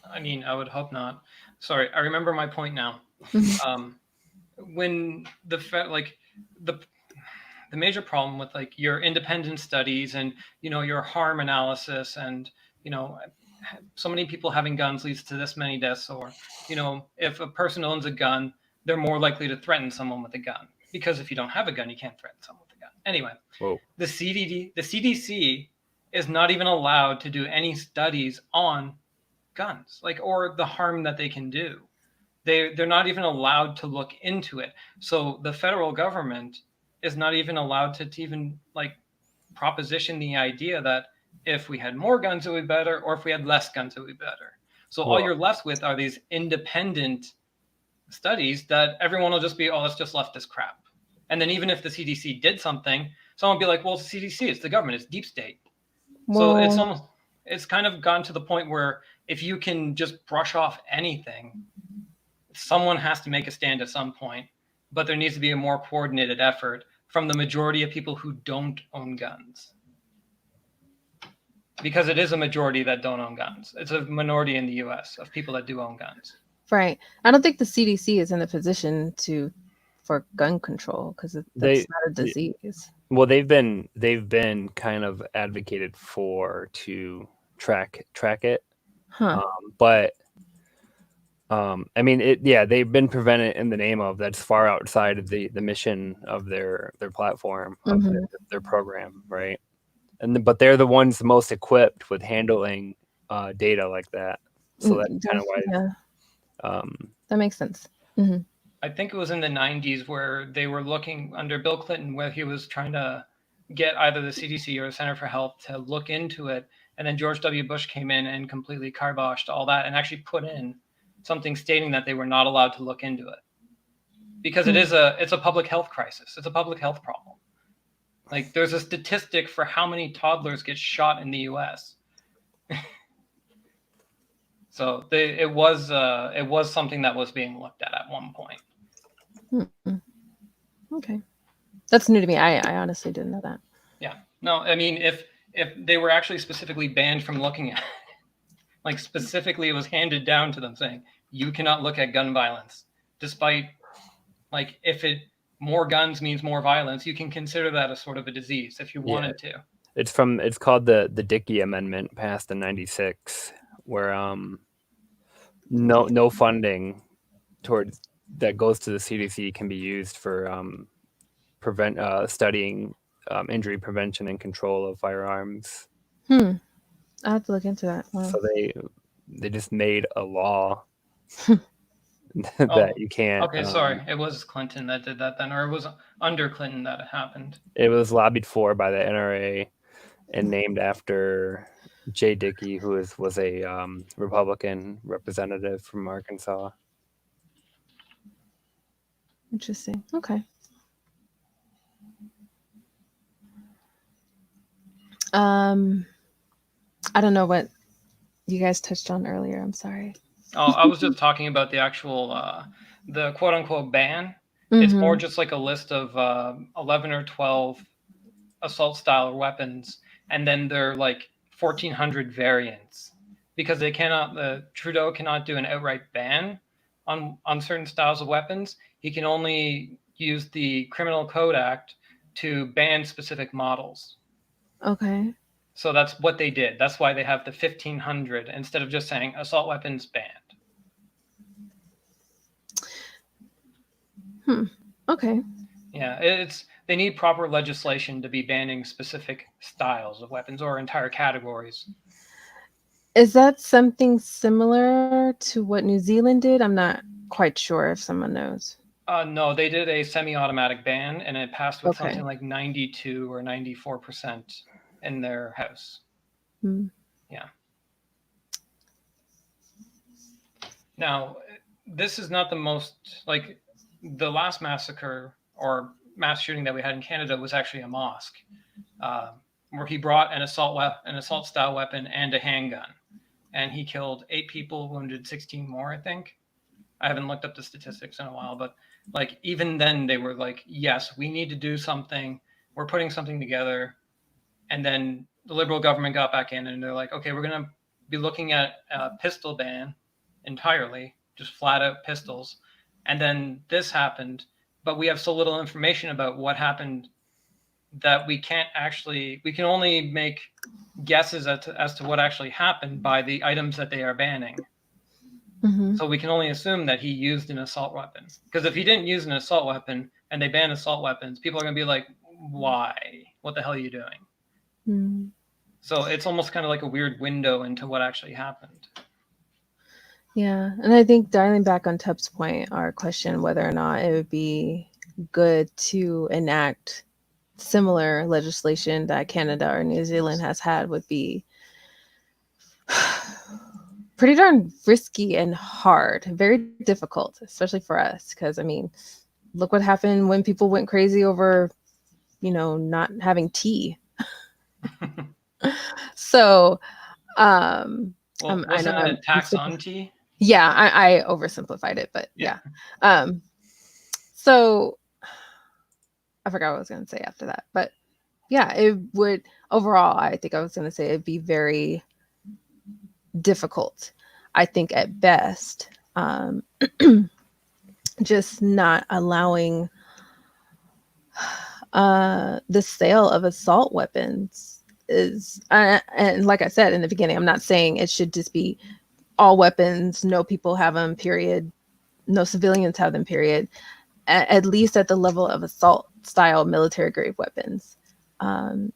I mean, I would hope not. Sorry, I remember my point now. When the major problem with like your independent studies and your harm analysis and so many people having guns leads to this many deaths, or if a person owns a gun, they're more likely to threaten someone with a gun, because if you don't have a gun, you can't threaten someone with a gun. Anyway, Whoa. the CDC is not even allowed to do any studies on guns, or the harm that they can do. They're not even allowed to look into it. So the federal government is not even allowed to even proposition the idea that if we had more guns it would be better, or if we had less guns it would be better. So all you're left with are these independent studies that everyone will just be, oh, let's just left this crap. And then even if the CDC did something, someone will be like, well, it's the CDC, it's the government, it's deep state. Well, So it's kind of gone to the point where if you can just brush off anything, someone has to make a stand at some point, but there needs to be a more coordinated effort from the majority of people who don't own guns. Because it is a majority that don't own guns. It's a minority in the US of people that do own guns. right. I don't think the CDC is in a position for gun control, because that's not a disease. Well, they've been kind of advocated for to track it, but I mean, they've been prevented in the name of that's far outside of the mission of their platform, of their program, right? But they're the ones most equipped with handling data like that. So that's kind of why. That makes sense. I think it was in the 90s where they were looking under Bill Clinton, where he was trying to get either the CDC or the Center for Health to look into it. And then George W. Bush came in and completely kiboshed all that and actually put in something stating that they were not allowed to look into it, because it's a public health crisis. It's a public health problem. Like there's a statistic for how many toddlers get shot in the U.S. So it was something that was being looked at one point. Okay, that's new to me. I honestly didn't know that. Yeah. No, I mean, if they were actually specifically banned from looking at it, like specifically it was handed down to them saying, you cannot look at gun violence, despite like if more guns means more violence, you can consider that a sort of a disease if you wanted to. It's called the Dickey Amendment passed in '96, where no funding towards that goes to the CDC can be used for studying injury prevention and control of firearms. I have to look into that. Wow. So they just made a law that you can't. Okay, sorry, it was Clinton that did that then, or it was under Clinton that it happened. It was lobbied for by the NRA and named after Jay Dickey, who was a Republican representative from Arkansas. Interesting. Okay. I don't know what you guys touched on earlier. I'm sorry. Oh, I was just talking about the actual, the quote unquote ban. It's more just like a list of 11 or 12 assault style weapons. And then they're like 1,400 variants because they cannot, Trudeau cannot do an outright ban on certain styles of weapons. He can only use the Criminal Code Act to ban specific models. Okay. So that's what they did. That's why they have the 1,500 instead of just saying assault weapons banned. Okay. Yeah, they need proper legislation to be banning specific styles of weapons or entire categories. Is that something similar to what New Zealand did? I'm not quite sure if someone knows. No, they did a semi-automatic ban, and it passed with Okay. something like 92 or 94% in their house. Yeah. Now, this is not the most, like, the last massacre or mass shooting that we had in Canada was actually a mosque, where he brought an assault style weapon and a handgun, and he killed 8 people, wounded 16 more, I think. I haven't looked up the statistics in a while, but like even then they were like, yes, we need to do something. We're putting something together. And then the Liberal government got back in and they're like, okay, we're going to be looking at a pistol ban entirely, just flat out pistols. And then this happened, but we have so little information about what happened that we can only make guesses as to what actually happened by the items that they are banning. So we can only assume that he used an assault weapon. Because if he didn't use an assault weapon and they ban assault weapons, people are going to be like, why? What the hell are you doing? So it's almost kind of like a weird window into what actually happened. Yeah. And I think dialing back on Tub's point, our question whether or not it would be good to enact similar legislation that Canada or New Zealand has had would be pretty darn risky and hard, very difficult, especially for us. Because I mean, look what happened when people went crazy over, not having tea. So, wasn't it a tax on tea? Yeah, I oversimplified it, but yeah. So I forgot what I was going to say after that, but yeah, it would overall. I think I was going to say it'd be very difficult, I think at best, just not allowing the sale of assault weapons is, and like I said in the beginning, I'm not saying it should just be all weapons, no people have them, period, no civilians have them, period, at least at the level of assault style military grade weapons,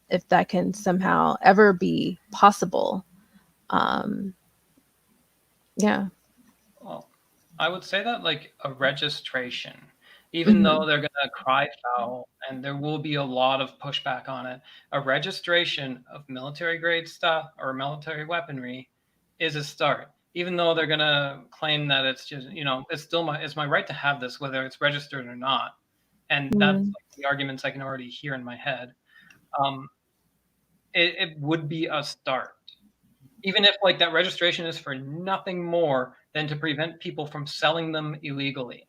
if that can somehow ever be possible. Yeah. Well, I would say that like a registration, even though they're going to cry foul and there will be a lot of pushback on it, a registration of military grade stuff or military weaponry is a start. Even though they're going to claim that it's just, it's still it's my right to have this, whether it's registered or not. And that's like the arguments I can already hear in my head. it would be a start. Even if like that registration is for nothing more than to prevent people from selling them illegally.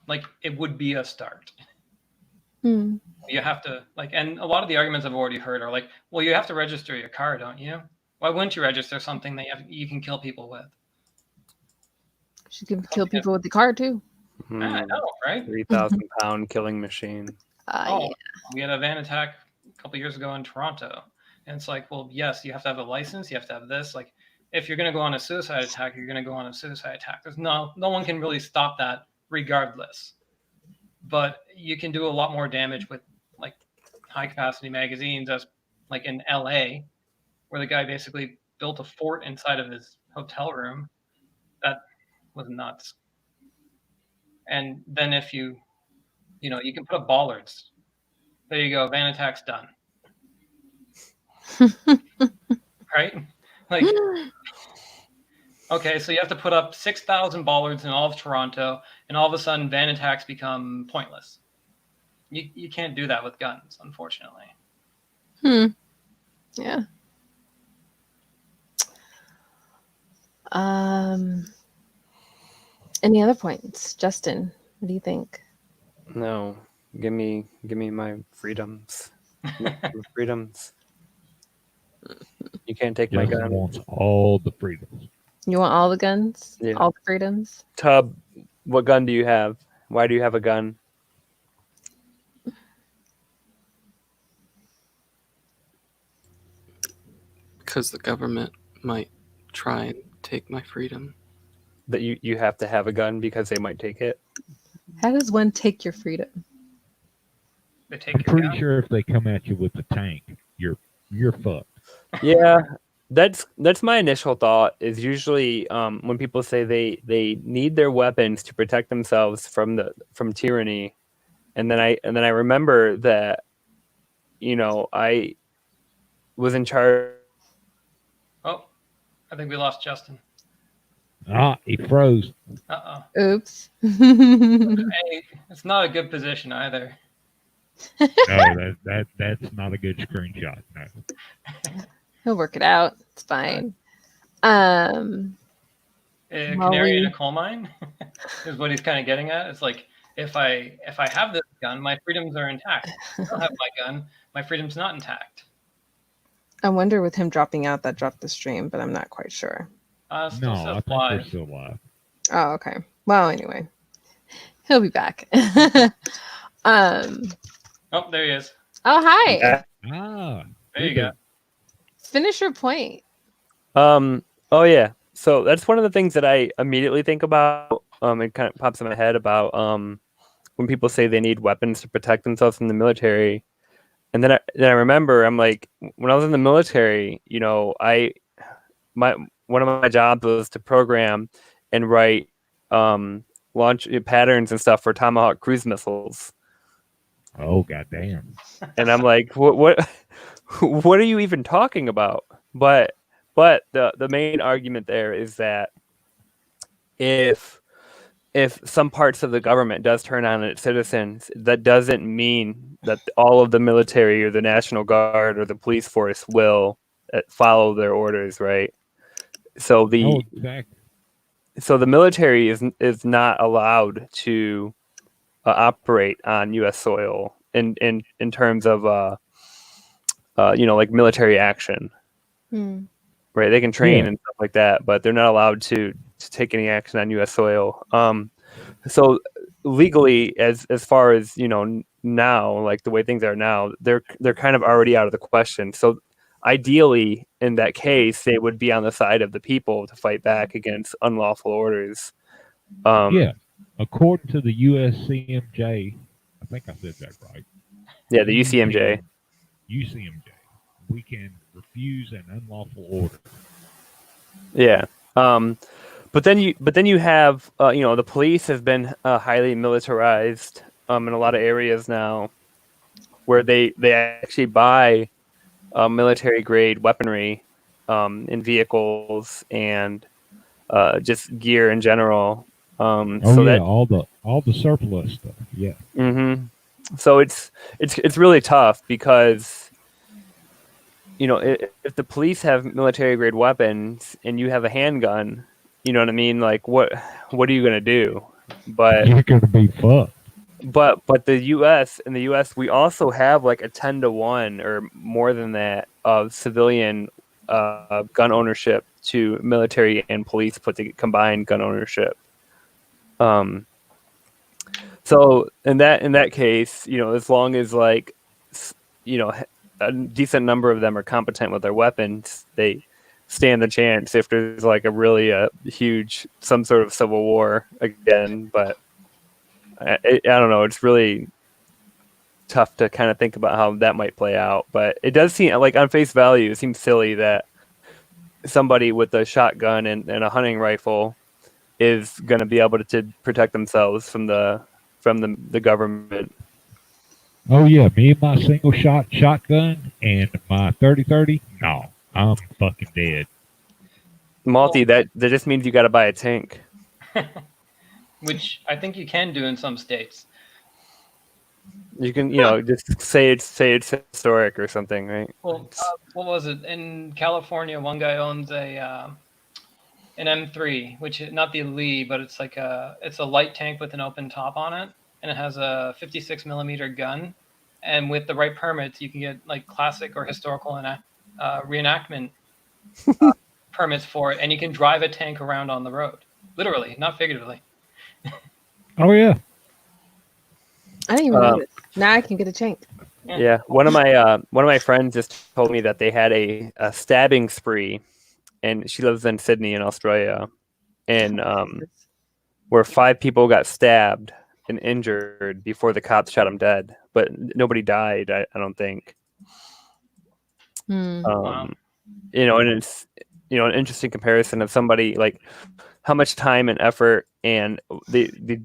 Like it would be a start. Hmm. You have to like, and a lot of the arguments I've already heard are like, well, you have to register your car, don't you? Why wouldn't you register something that you can kill people with? She can kill people with the car too. I know, right? 3,000-pound killing machine. Oh, Yeah. we had a van attack a couple years ago in Toronto, and it's like, well, yes, you have to have a license, you have to have this. Like, if you're going to go on a suicide attack, you're going to go on a suicide attack. There's no one can really stop that, regardless. But you can do a lot more damage with like high capacity magazines, as like in LA, where the guy basically built a fort inside of his hotel room. That was nuts. And then if you can put up bollards. There you go. Van attack's done. Right? Like, okay, so you have to put up 6,000 bollards in all of Toronto, and all of a sudden van attacks become pointless. You can't do that with guns, unfortunately. Yeah. Any other points, Justin? What do you think? No, give me my freedoms. My freedoms. You can't take my Justin gun. wants all the freedoms. You want all the guns? Yeah. All the freedoms? Tub, what gun do you have? Why do you have a gun? Because the government might try and take my freedom. That you have to have a gun because they might take it. How does one take your freedom? They take I'm your pretty gun. sure if they come at you with a tank, you're fucked. Yeah, that's my initial thought. Is usually when people say they need their weapons to protect themselves from tyranny, and then I remember that, I was in charge. Oh, I think we lost Justin. He froze. Oops. Hey, it's not a good position either. No, that's not a good screenshot. No. He'll work it out. It's fine. A canary in Molly. a coal mine is what he's kind of getting at. It's like, if I have this gun, my freedoms are intact. If I don't have my gun, my freedom's not intact. I wonder with him dropping out that dropped the stream, but I'm not quite sure. Still No, says I think live. we're still live. Oh, okay. Well, anyway, he'll be back. Oh, there he is. Oh, hi. Ah, There you go. Finish your point. Oh yeah. So that's one of the things that I immediately think about. It kind of pops in my head about when people say they need weapons to protect themselves from the military, and then I remember I'm like, when I was in the military, one of my jobs was to program and write launch patterns and stuff for Tomahawk cruise missiles. oh goddamn! And I'm like, what are you even talking about? But the main argument there is that if some parts of the government does turn on its citizens, that doesn't mean that all of the military or the National Guard or the police force will follow their orders, right? So Exactly. so the military is not allowed to operate on U.S. soil in terms of like military action, right? They can train and stuff like that, but they're not allowed to take any action on U.S. soil. So legally, as far as now, like the way things are now, they're kind of already out of the question. So ideally, in that case, they would be on the side of the people to fight back against unlawful orders. According to the USCMJ, I think I said that right. Yeah, the UCMJ. UCMJ. We can refuse an unlawful order. Yeah. But then you have the police has been highly militarized in a lot of areas now, where they actually buy military grade weaponry in vehicles and just gear in general Oh So yeah, that all the surplus stuff. Yeah. so it's really tough because if the police have military grade weapons and you have a handgun, you know what I mean? Like what are you gonna do? But You're gonna be fucked. but the U.S. we also have like a 10-to-1 or more than that of civilian gun ownership to military and police combined gun ownership. So in that case, as long as like a decent number of them are competent with their weapons, they stand the chance if there's like a really huge some sort of civil war again. But I don't know. It's really tough to kind of think about how that might play out. But it does seem like on face value, it seems silly that somebody with a shotgun and a hunting rifle is going to be able to protect themselves from the government. Oh yeah, me and my single shot shotgun and my 30-30. No, I'm fucking dead. Malty, that just means you got to buy a tank. Which I think you can do in some states. You can, just say it's historic or something, right? Well, what was it in California? One guy owns an M3, which is not the Lee, but it's like it's a light tank with an open top on it, and it has a 56 millimeter gun. And with the right permits, you can get like classic or historical reenactment permits for it, and you can drive a tank around on the road, literally, not figuratively. Oh yeah. I didn't even know this. Now I can get a tank. Yeah, one of my friends just told me that they had a stabbing spree, and she lives in Sydney in Australia, and where 5 people got stabbed and injured before the cops shot them dead, but nobody died. I don't think. Wow. And it's an interesting comparison of somebody like how much time and effort and the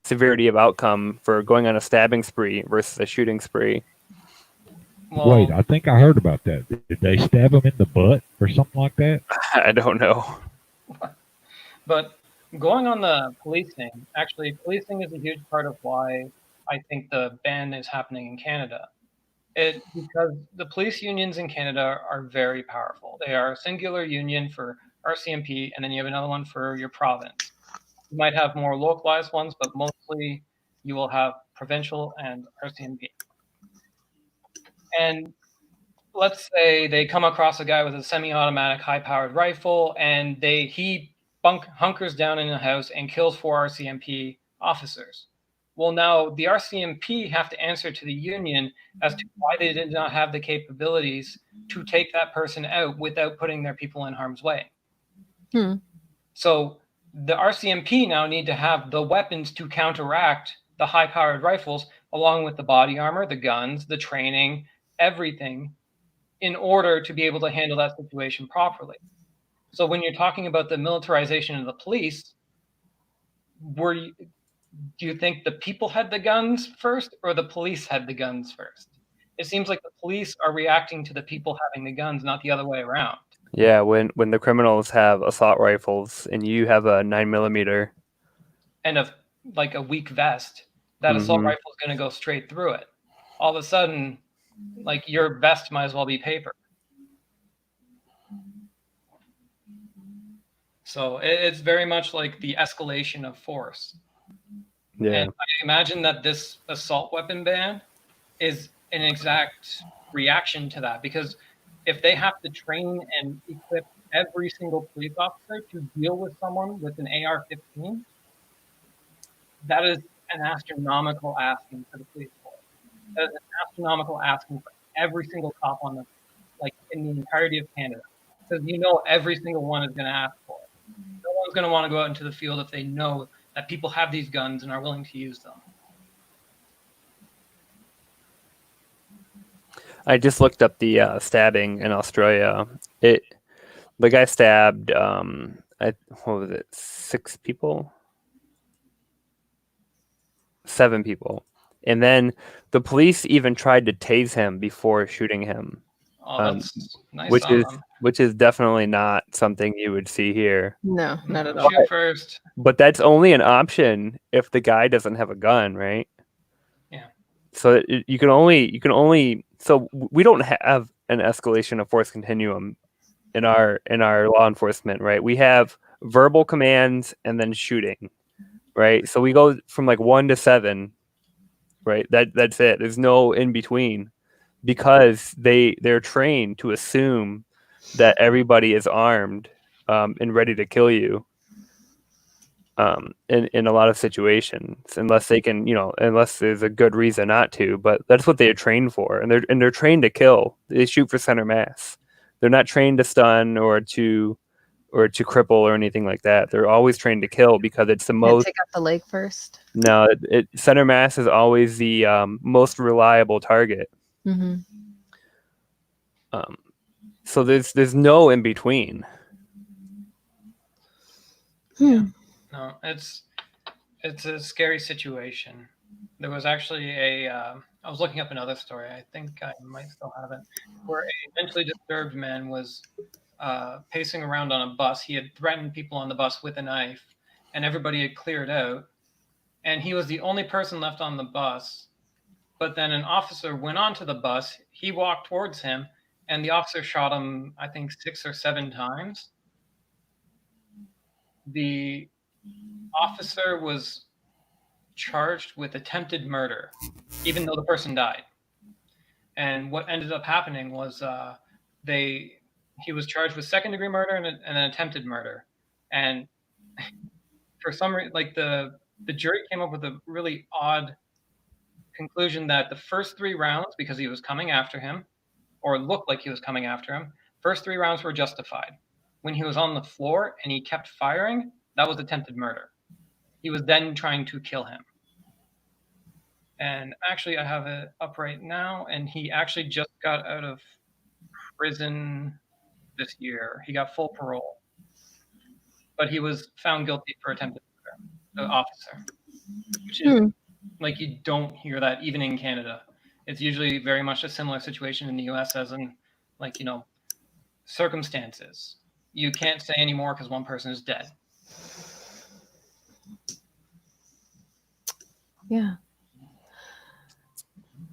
severity of outcome for going on a stabbing spree versus a shooting spree. Well, Wait, I think I heard about that. Did they stab him in the butt or something like that? I don't know. But going on the policing, actually, policing is a huge part of why I think the ban is happening in Canada. Because the police unions in Canada are very powerful. They are a singular union for RCMP, and then you have another one for your province. You might have more localized ones, but mostly you will have provincial and RCMP. And let's say they come across a guy with a semi-automatic high-powered rifle, and he hunkers down in a house and kills 4 RCMP officers. Well, now the RCMP have to answer to the union as to why they did not have the capabilities to take that person out without putting their people in harm's way. So the RCMP now need to have the weapons to counteract the high-powered rifles, along with the body armor, the guns, the training, everything, in order to be able to handle that situation properly. So when you're talking about the militarization of the police, do you think the people had the guns first or the police had the guns first? It seems like the police are reacting to the people having the guns, not the other way around. Yeah, when the criminals have assault rifles and you have a 9mm and a weak vest, that assault rifle is going to go straight through it. All of a sudden, like your vest might as well be paper. So it's very much like the escalation of force. Yeah. And I imagine that this assault weapon ban is an exact reaction to that, because if they have to train and equip every single police officer to deal with someone with an AR-15, that is an astronomical asking for the police force. That is an astronomical asking for every single cop in the entirety of Canada, because every single one is going to ask for it. No one's going to want to go out into the field if they know that people have these guns and are willing to use them. I just looked up the stabbing in Australia. The guy stabbed what was it, 6 people? 7 people. And then the police even tried to tase him before shooting him. Oh, that's nice which on is them. which is definitely not something you would see here. No, not at all. Shoot first. But that's only an option if the guy doesn't have a gun, right? Yeah. So you can only so we don't have an escalation of force continuum in our law enforcement, right? We have verbal commands and then shooting, right? So we go from like 1 to 7, right? That's it. There's no in between, because they're trained to assume that everybody is armed and ready to kill you in a lot of situations, unless they can, unless there's a good reason not to. But that's what they're trained for, and they're trained to kill. They shoot for center mass. They're not trained to stun or to cripple or anything like that. They're always trained to kill because it's the Can't most. take out the leg first. No, center mass is always the most reliable target. Mm-hmm. So there's no in between. No, it's a scary situation. There was actually I was looking up another story. I think I might still have it, where a mentally disturbed man was pacing around on a bus. He had threatened people on the bus with a knife, and everybody had cleared out, and he was the only person left on the bus. But then an officer went onto the bus. He walked towards him, and the officer shot him, I think, 6 or 7 times. The officer was charged with attempted murder, even though the person died. And what ended up happening was he was charged with second-degree murder and an attempted murder. And for some reason, like the jury came up with a really odd conclusion that the first 3 rounds, because he was coming after him, or looked like he was coming after him, first 3 rounds were justified. When he was on the floor and he kept firing, that was attempted murder. He was then trying to kill him. And actually, I have it up right now, and he actually just got out of prison this year. He got full parole. But he was found guilty for attempted murder, the officer. Which is, like, you don't hear that even in Canada. It's usually very much a similar situation in the US as in, like, circumstances. You can't say anymore because one person is dead. Yeah.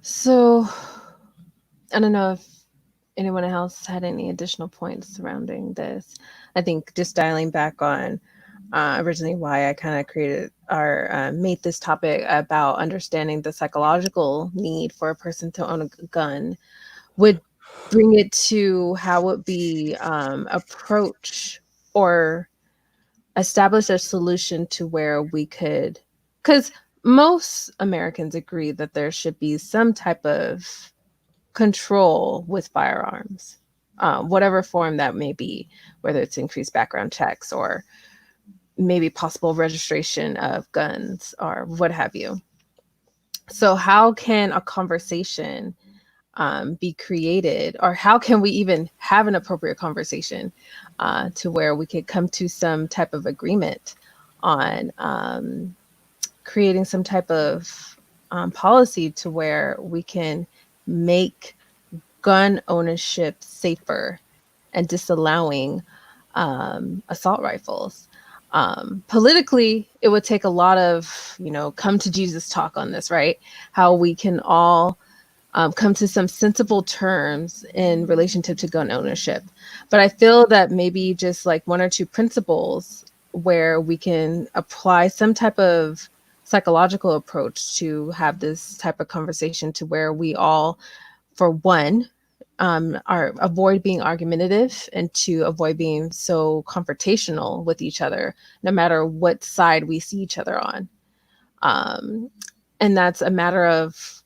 So, I don't know if anyone else had any additional points surrounding this. I think just dialing back on originally why I kind of created or made this topic about understanding the psychological need for a person to own a gun would bring it to how would be approach or establish a solution to where we could, because most Americans agree that there should be some type of control with firearms, whatever form that may be, whether it's increased background checks or maybe possible registration of guns or what have you. So how can a conversation be created, or how can we even have an appropriate conversation to where we could come to some type of agreement on creating some type of policy to where we can make gun ownership safer and disallowing assault rifles. Politically, it would take a lot of, come to Jesus talk on this, right? How we can all come to some sensible terms in relationship to gun ownership. But I feel that maybe just like 1 or 2 principles where we can apply some type of psychological approach to have this type of conversation to where we all, for one, avoid being argumentative, and 2, avoid being so confrontational with each other, no matter what side we see each other on. And that's a matter of,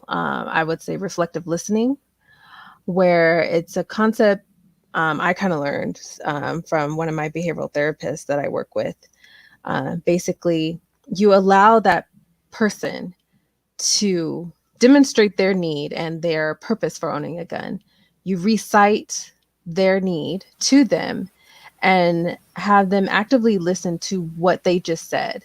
I would say, reflective listening, where it's a concept I kind of learned from one of my behavioral therapists that I work with. Basically, you allow that person to demonstrate their need and their purpose for owning a gun. You recite their need to them and have them actively listen to what they just said,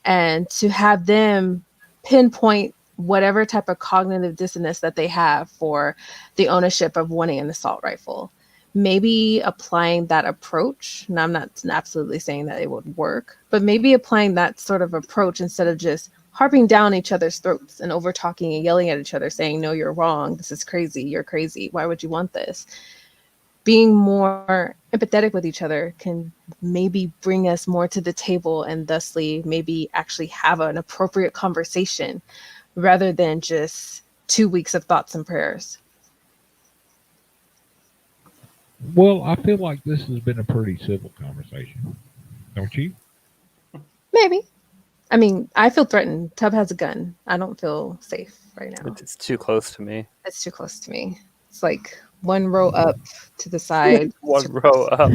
and to have them pinpoint whatever type of cognitive dissonance that they have for the ownership of wanting an assault rifle. Maybe applying that approach, and I'm not absolutely saying that it would work, but maybe applying that sort of approach instead of just harping down each other's throats and over talking and yelling at each other saying, no, you're wrong, this is crazy, you're crazy, why would you want this? Being more empathetic with each other can maybe bring us more to the table and thusly maybe actually have an appropriate conversation rather than just 2 weeks of thoughts and prayers. Well, I feel like this has been a pretty civil conversation, don't you? Maybe. I mean, I feel threatened. Tub has a gun. I don't feel safe right now. It's too close to me. It's too close to me. It's like one row up to the side. One row up.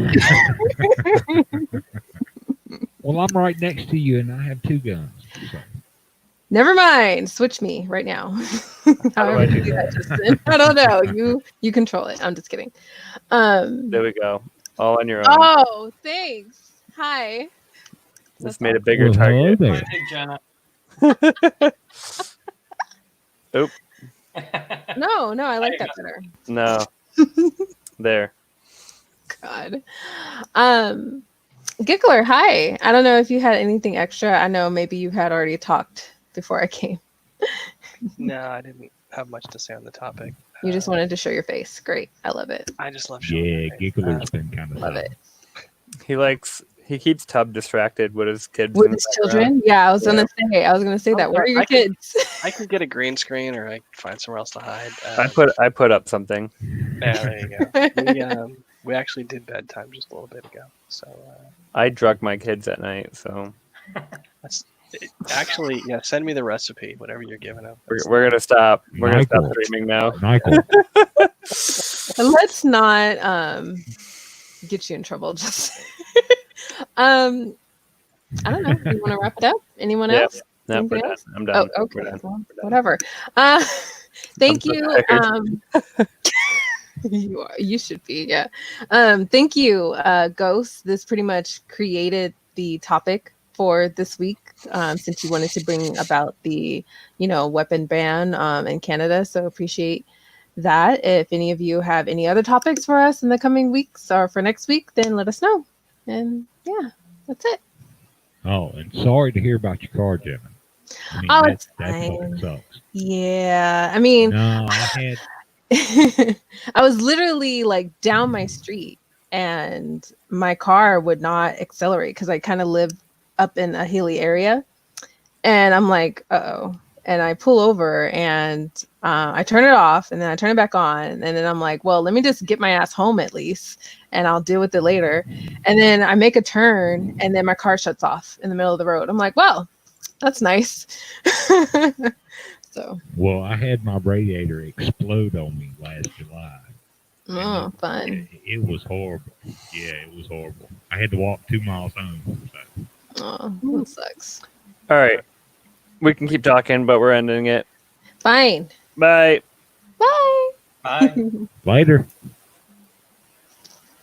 Well, I'm right next to you, and I have 2 guns. So. Never mind. Switch me right now. However you do that, Justin. I don't know. You control it. I'm just kidding. There we go. All on your own. Oh, thanks. Hi. Just made a bigger Well, hello target. there. Big Jenna. Oop. No, I like that better. No. There. God. Giggler, hi. I don't know if you had anything extra. I know maybe you had already talked before I came. No, I didn't have much to say on the topic. You just wanted to show your face. Great. I love it. I just love showing Yeah, my face. Giggler's been kind of Love it. He keeps Tub distracted with his kids. With in the his background. children? Yeah, I was gonna say that. Where are your I could- kids? I can get a green screen, or I can find somewhere else to hide. I put up something. Yeah, there you go. We actually did bedtime just a little bit ago, so I drug my kids at night, so actually, yeah. Send me the recipe, whatever you're giving up. we're gonna stop. We're gonna stop Michael. streaming now. Michael. Let's not get you in trouble. Just I don't know. You want to wrap it up? Anyone Yeah. else? No, Anything we're done. else? I'm Oh, done. okay. We're done. Well, We're done. whatever. Thank I'm you. so tired. You should be, yeah. Thank you, Ghost. This pretty much created the topic for this week, since you wanted to bring about the, weapon ban in Canada. So appreciate that. If any of you have any other topics for us in the coming weeks or for next week, then let us know. And yeah, that's it. Oh, and sorry to hear about your car, Gemma. I mean, Oh, that it's fucking fine. sucks. Yeah, I mean, No, I had I was literally like down my street and my car would not accelerate because I kind of live up in a hilly area. And I'm like, uh-oh. And I pull over and I turn it off and then I turn it back on. And then I'm like, well, let me just get my ass home at least and I'll deal with it later. And then I make a turn and then my car shuts off in the middle of the road. I'm like, well, that's nice. So, Well, I had my radiator explode on me last July. oh, fun. It was horrible. Yeah, it was horrible. I had to walk 2 miles home. So. Oh, that sucks. All right. We can keep talking, but we're ending it. Fine. Bye. Bye. Bye. Later.